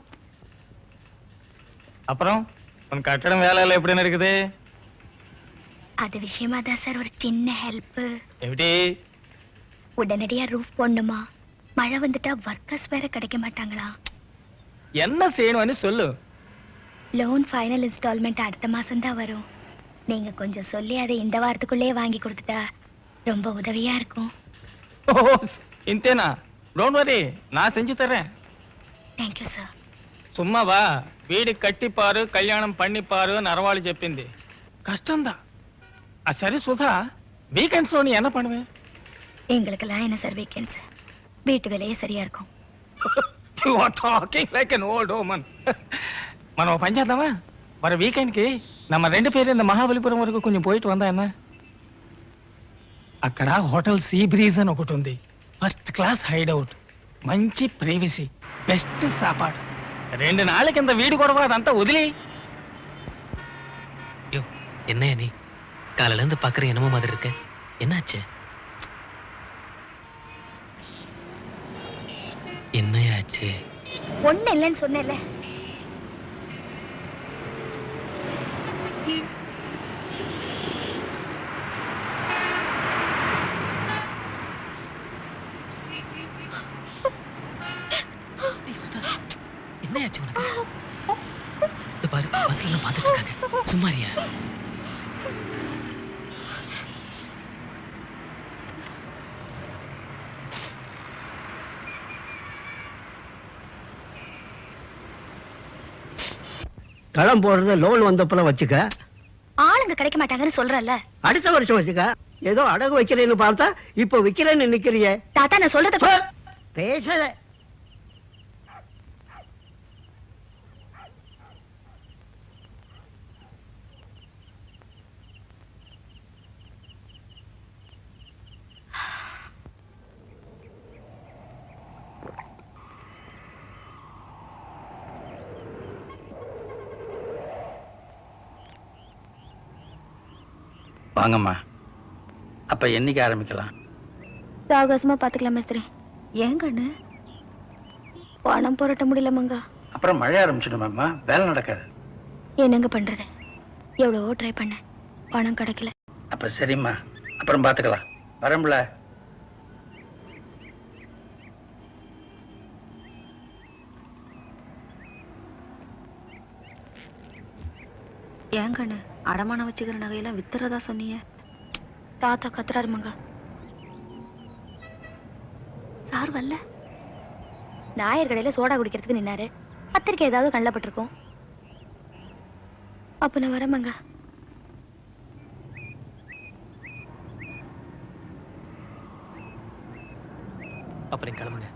அப்புறம் உன் கட்டடம் வேலை எல்லாம் எப்படி இருக்குது? அது விஷயமா தான் சார் ஒரு சின்ன ஹெல்ப். எப்படி? உடனடியா ரூஃப் போடணுமா? மழை வந்துட்டா ஒர்க்கர்ஸ் வேற கிடைக்க மாட்டாங்களா? என்ன செய்யணும்னு சொல்லு. லோன் ஃபைனல் இன்ஸ்டால்மெண்ட் அடுத்த மாசம் தான் வரும். நீங்க கொஞ்சம் சொல்லி அதை இந்த வாரத்துக்குள்ளேயே வாங்கி கொடுத்துட்டா ரொம்ப உதவியா இருக்கும். இந்தேனா? டோன்ட் வரி, நான் செஞ்சு தரேன். Thank you sir. சும்மா வா, வீடு கட்டிப்பாரு கல்யாணம் பண்ணிப்பாரு நரவாளி చెప్పింది. கஷ்டம்தான். சரி சுதா, வீக்கெண்ட்ஸ்ல நீ என்ன பண்ணுவேன்? எங்களுக்கெல்லாம் என்ன சார் வீக்கெண்ட்ஸ்? வீட்டு வேலையே சரியா இருக்கும். You are talking like an old woman. మనం పని చేద్దామా? మరి వీకెండ్కి நம்ம 2 பேரும் இந்த మహాబలిపురం వరకు కొంచెం పోయిட்டு வந்தா என்ன? అక్కడ హోటల్ సీ బ్రీజ్ అని ఒకటి ఉంది. ఫస్ట్ క్లాస్ హైడ్ అవుట్, మంచి ప్రైవసీ, బెస్ట్ సాపాடு. 2 நாளைக்கு இந்த வீடு கூட அదంతా వదిలి. யோ, என்னையா நீ காலையில இருந்து பாக்குற என்னமோ மாதிரி இருக்க, என்னாச்சு? என்னையாச்சு? ஒண்ணு இல்லைன்னு சொன்னேன்ல. என்னையாச்சு உனக்கு? இந்த பாரு, பஸ்ல பாத்துட்டு இருக்காங்க, சும்மாரியா? தளம் போடுறத லோன் வந்தப்பல வச்சுக்க. ஆளுங்க கிடைக்க மாட்டாங்கன்னு சொல்றல. அடுத்த வருஷம் வச்சுக்க. ஏதோ அடகு வைக்கிறேன்னு பார்த்தா இப்ப விக்கிறேன்னு நிக்கிறிய. தாத்தா நான் சொல்றத பேசல. வாங்கம்மா. அப்ப என்னைக்கு ஆரம்பிக்கலாம்? சாவகாசமா பாத்துக்கலாம் மேஸ்திரி. ஏன் கண்ணு பணம் புரட்ட முடியல மங்கா. அப்புறம் மழை ஆரம்பிச்சிடுமாம்மா, வேலை நடக்காது. என்னங்க பண்றது? எவ்வளவோ ட்ரை பண்ணேன், பணம் கிடைக்கல. அப்ப சரிம்மா, அப்புறம் பாத்துக்கலாம். வரம்புல. ஏன் கண்ணு அடமானம் வச்சுக்கிற நகையெல்லாம் வித்துறதா சொன்னீங்க? தாத்தா கத்துறாரு மங்கா. சார் வரல. நாயர் கடையில சோடா குடிக்கிறதுக்கு நின்னாரு. பத்திரிக்கை ஏதாவது கண்ணில் பட்டிருக்கோம். அப்ப நான் வரேன் மங்கா. அப்புறம் கிளம்புங்க.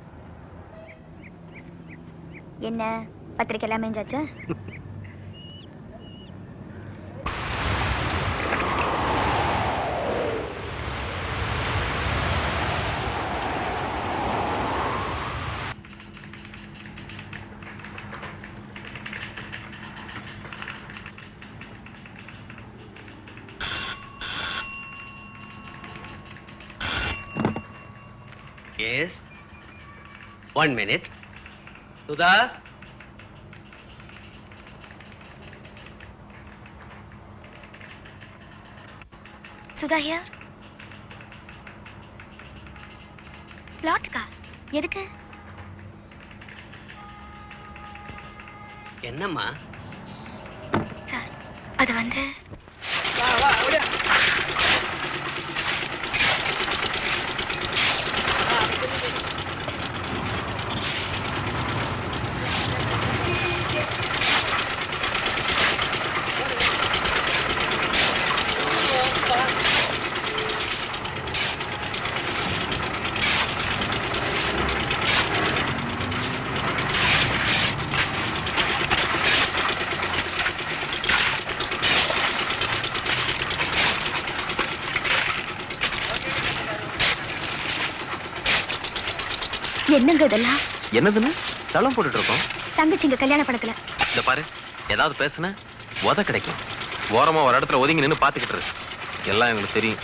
என்ன பத்திரிக்கை எல்லாம் மேஞ்சாச்சா? Yes. 1 minute. Sudha. Sudha here. பிளாட்டுக்கா? எதுக்கு? என்னம்மா? சார் அது வந்து என்னங்க இதெல்லாம்? என்னதுன்னு தளம் போட்டுட்டு இருக்கோம். தங்கச்சிங்க கல்யாண படத்துல. இந்த பாரு, ஏதாவது பேசுன உத கிடைக்கும். ஓரமா ஒரு இடத்துல ஒதுங்கி நின்னு பாத்துக்கிட்டு இருக்கு. எல்லாம் எங்களுக்கு தெரியும்.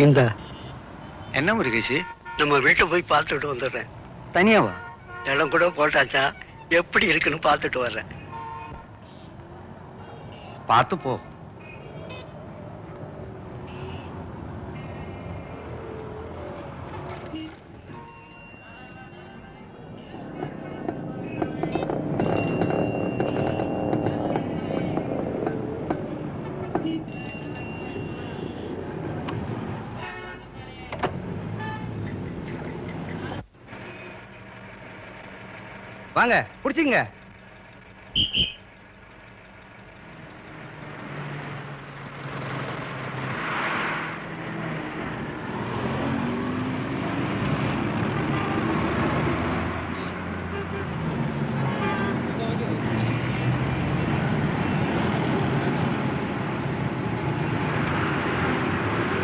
இந்த என்ன முருகேஷ்? நம்ம வீட்டை போய் பார்த்துட்டு வந்துடுறேன். தனியாவா? இடம் கூட போட்டாச்சா, எப்படி இருக்குன்னு பார்த்துட்டு வர்றேன். பார்த்து போ. வாங்க பிடிச்சிங்க.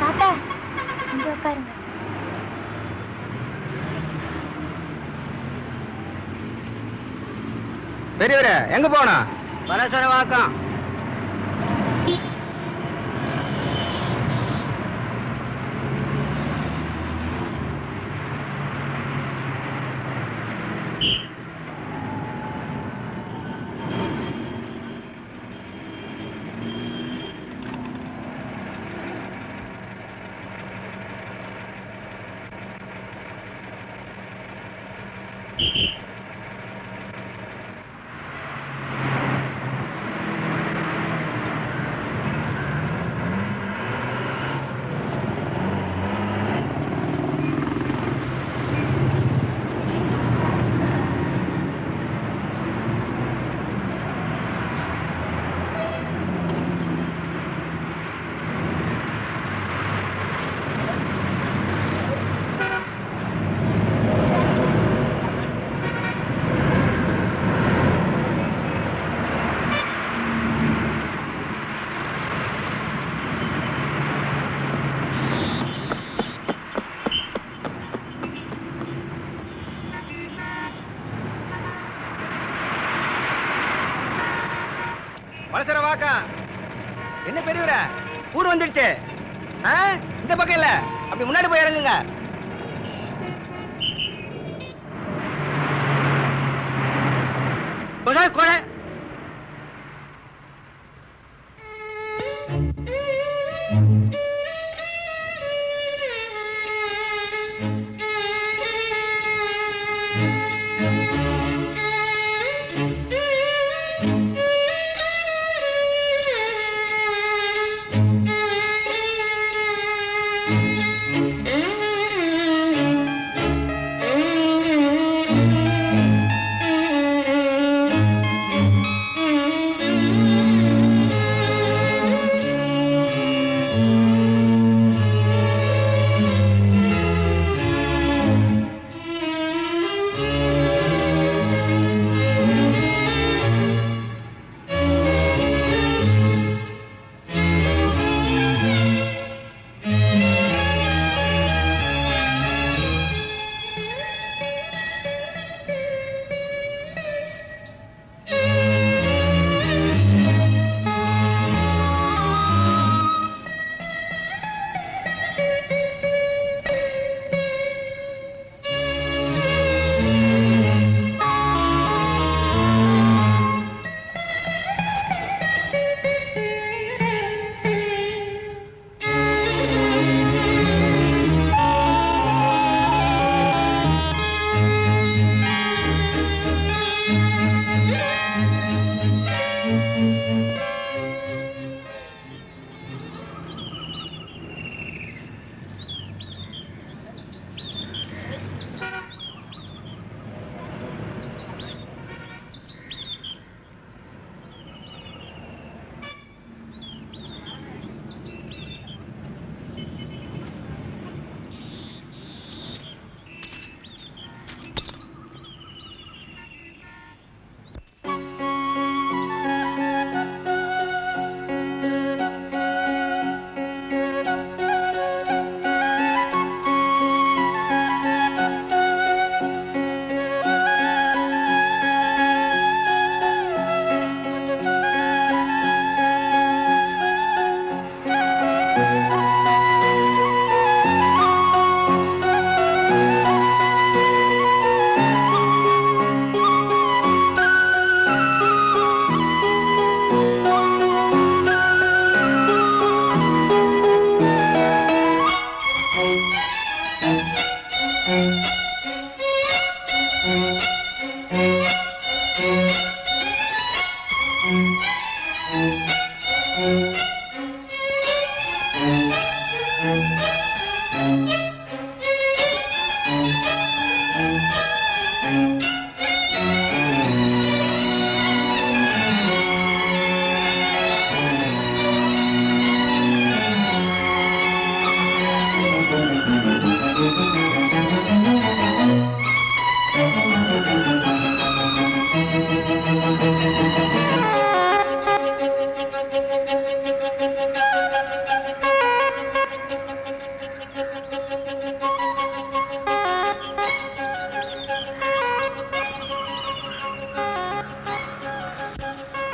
தாத்தா இங்க உட்காருங்க. பெரியவரே எங்க போனா? பலசரவாக்கம். பலசரவாக்கம். என்ன பெரியவரே, ஊர் வந்துடுச்சு. இந்த பக்கம் இல்ல, அப்படி முன்னாடி போய் இறங்குங்க. கொடை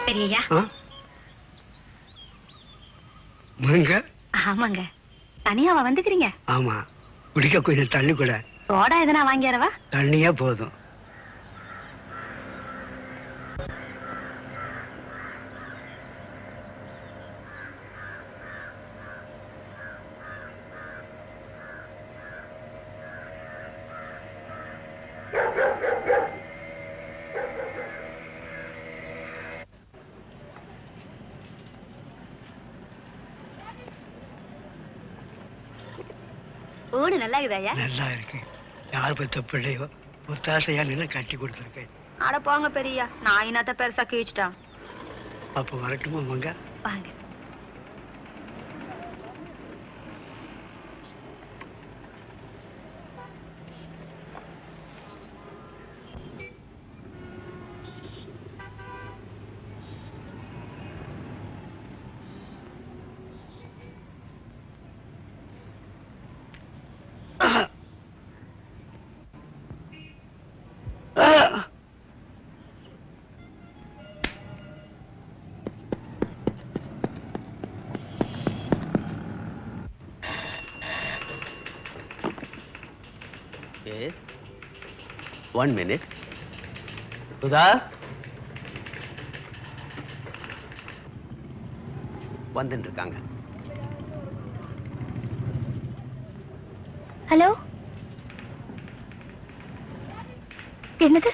பெரியய்யா ஆ? மங்க ஆமாங்க தனியாவா வந்துக்கிறீங்க ஆமா, குடிக்க கொஞ்சம் தண்ணி கூட. சோடா எதனா வாங்கியாரவா தண்ணியே போதும். ஊடு நல்லா இருக்குதாயா நல்லா இருக்கு. யார் பத்த பிள்ளையோ ஒத்தாசையா நின்று கட்டி கொடுத்துருக்கேன். அட போங்க பெரியய்யா நான் இனத்த பெருசா கீழ்ச்சிட்டான் அப்போ வரட்டுமா மங்க? வாங்க Yes. 1 minute. சுதா வந்துட்டு இருக்காங்க. ஹலோ என்னது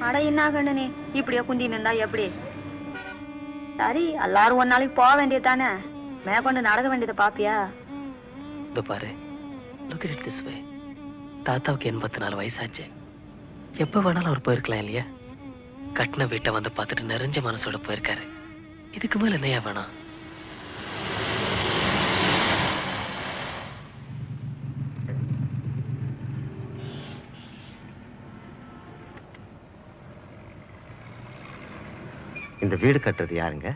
அட என்ன கண்ணு நீ இப்படியே குந்தி நின்றா எப்படி? சரி எல்லாரும் ஒரு நாளைக்கு போக வேண்டியது தானே, மேற்கொண்டு நடக்க வேண்டியதை பாப்பியா? இதோ பாரு, look at it this way. தாத்தாவுக்கு 84 வயசாச்சு. எப்ப வேணாலும் அவர் போயிருக்கலாம் இல்லையா? கட்டின வீட்டை வந்து பார்த்துட்டு நிறைஞ்ச மனசோட போயிருக்காரு. இதுக்கு மேல என்னையா வேணாம்? இந்த வீடு கட்டுறது யாருங்க?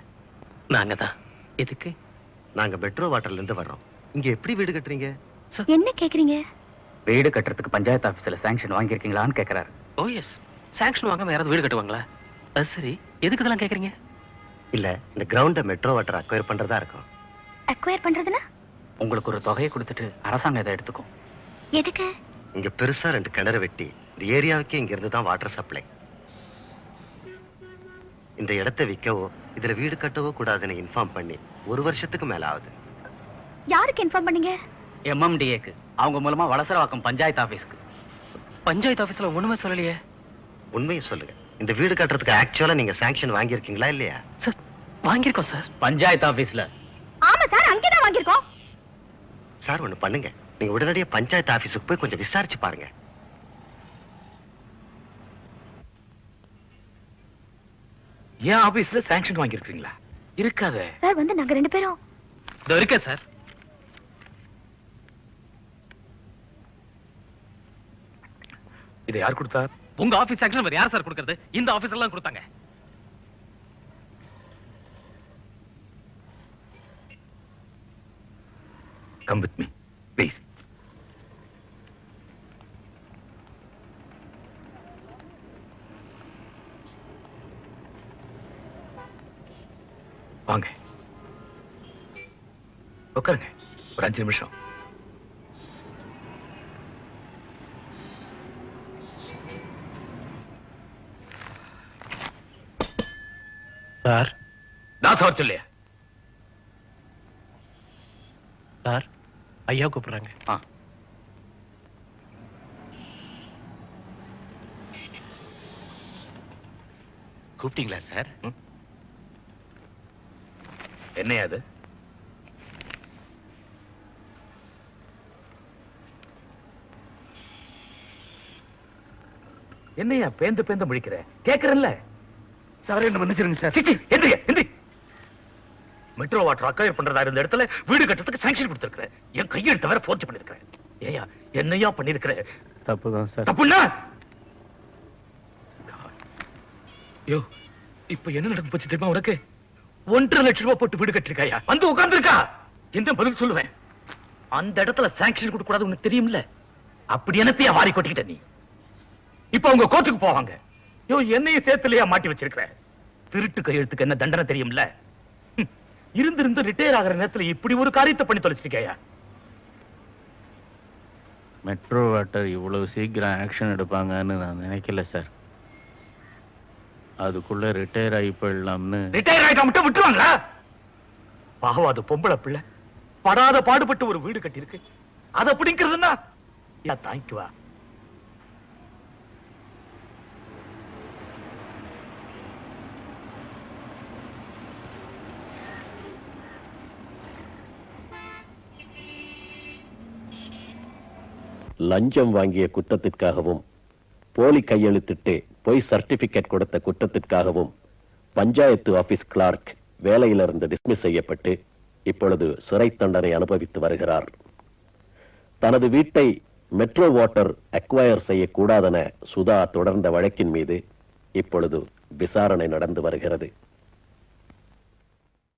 நாங்க தான். எதுக்கு? நாங்க மெட்ரோ வாட்டர்ல இருந்து வர்றோம். இங்க எப்படி வீடு கட்டுறீங்க? என்ன கேக்குறீங்க? வீடு கட்டுறதுக்கு பஞ்சாயத்து ஆபீஸ்ல சாங்ஷன் வாங்கியிருக்கீங்களான்னு கேக்குறாரு. ஓ எஸ். சாங்ஷன் வாங்காம யாராவது வீடு கட்டுவாங்களா? அது சரி, எதுக்கு இதெல்லாம் கேக்குறீங்க? இல்ல, இந்த கிரவுண்ட மெட்ரோ வாட்டர் அக்வயர் பண்றதா இருக்கும். அக்வயர் பண்றதுனா? உங்களுக்கு ஒரு தொகையை கொடுத்துட்டு அரசாங்கம் இதை எடுத்துக்கும். எதுக்கு? இங்க பெருசா 2 கிணறு வெட்டி இந்த ஏரியாவுக்கு இங்க இருந்து தான் வாட்டர் சப்ளை. இந்த இடத்தை விற்கவோ இதுல வீடு கட்டவோ கூடாதுன்னு இன்ஃபார்ம் பண்ணி 1 வருஷத்துக்கு மேல ஆகுது. யாருக்கு இன்ஃபார்ம் பண்ணீங்க? MMDAக்கு. அவங்க மூலமா வளசரவாக்கம் பஞ்சாயத்து ஆபீஸ்க்கு. பஞ்சாயத்து ஆபீஸ்ல ஒண்ணுமே சொல்லலையே. உண்மையை சொல்லுங்க, இந்த வீடு கட்டுறதுக்கு ஆக்சுவலா நீங்க சாங்ஷன் வாங்கியிருக்கீங்களா இல்லையா? சார், வாங்கியிருக்கோம் சார். பஞ்சாயத்து ஆபீஸ்ல. ஆமா சார், அங்கேதான் வாங்கியிருக்கோம். சார் ஒண்ணு பண்ணுங்க, நீங்க உடனடியா பஞ்சாயத்து ஆபீஸுக்கு போய் கொஞ்சம் விசாரிச்சு பாருங்க. ஏன் ஆபீஸ்ல சாங்ஷன் வாங்கியிருக்கீங்களா? இருக்காதே. சார் வந்து நாங்க 2 பேரும். இதோ இருக்கே சார். இதை யார் கொடுத்தா? உங்க ஆபீஸ் சாங்ஷன் வேற யார் சார் கொடுக்கறது? இந்த ஆபீஸ்ல எல்லாம் கொடுத்தாங்க. Come with me, please. வாங்க, உட்காருங்க. ஒரு 5 நிமிஷம். சார், தாஸ் அவர் சொல்லியா? சார், ஐயா கூப்பிடுறாங்க. கூப்பிட்டீங்களா சார்? என்னையா அது? என்னையா பேந்து பேந்து முழிக்கிற? கேக்குறேன்ல. சார் என்ன மன்னிச்சிருங்க சார். எந்திரி எந்திரி. மெட்ரோ வாட்டர் அக்வயர் பண்றதா இருந்த இடத்துல வீடு கட்டுறதுக்கு சாங்ஷன் கொடுத்திருக்கிற. என் கையெழுத்த வேற ஃபோர்ஜ் பண்ணிருக்கிறேன். ஏயா என்னையா பண்ணிருக்கிற? தப்புதான் சார். தப்புன்னா? யோ, இப்ப என்ன நடந்து போச்சு தெரியுமா உனக்கு? 1.5 லட்சம் ரூபாய் போட்டு வீடு கட்டிருக்காயா? வந்து உட்கார்ந்துருக்கா. என்ன பதில் சொல்லுவேன்? அந்த இடத்துல சாங்ஷன் கொடுக்க கூடாது உனக்கு தெரியும்ல. அப்படி என்னத்தையா வாரி கொட்டிக்கிட்ட நீ? இப்ப அவங்க கோர்ட்டுக்கு போவாங்க. யோ, என்னையும் சேர்த்துலயா மாட்டி வச்சிருக்கிற? திருட்டு கையெழுத்துக்கு என்ன தண்டனை தெரியும்ல? இருந்து ரிட்டையர் ஆகிற நேரத்துல இப்படி ஒரு காரியத்தை பண்ணி தொலைச்சிருக்கையா? மெட்ரோ வாட்டர் இவ்வளவு சீக்கிரம் ஆக்ஷன் எடுப்பாங்கன்னு நான் நினைக்கல சார். அதுக்குள்ள ரிட்டையர் ஆகி போயிடலாம்னு. ரிட்டையர் ஆயிட்டா மட்டும் விட்டுருவாங்களா? பாவம், அது பொம்பளை பிள்ளை படாத பாடுபட்டு ஒரு வீடு கட்டி இருக்கு. அதை பிடிக்கிறதுன்னா தாங்கிக்குவா. லஞ்சம் வாங்கிய குற்றத்திற்காகவும் போலி கையெழுத்திட்டு பொய் சர்டிபிகேட் கொடுத்த குற்றத்திற்காகவும் பஞ்சாயத்து ஆபீஸ் கிளார்க் வேலையிலிருந்து டிஸ்மிஸ் செய்யப்பட்டு இப்பொழுது சிறை தண்டனை அனுபவித்து வருகிறார். தனது வீட்டை மெட்ரோ வாட்டர் அக்வயர் செய்யக்கூடாதென சுதா தொடர்ந்த வழக்கின் மீது இப்பொழுது விசாரணை நடந்து வருகிறது.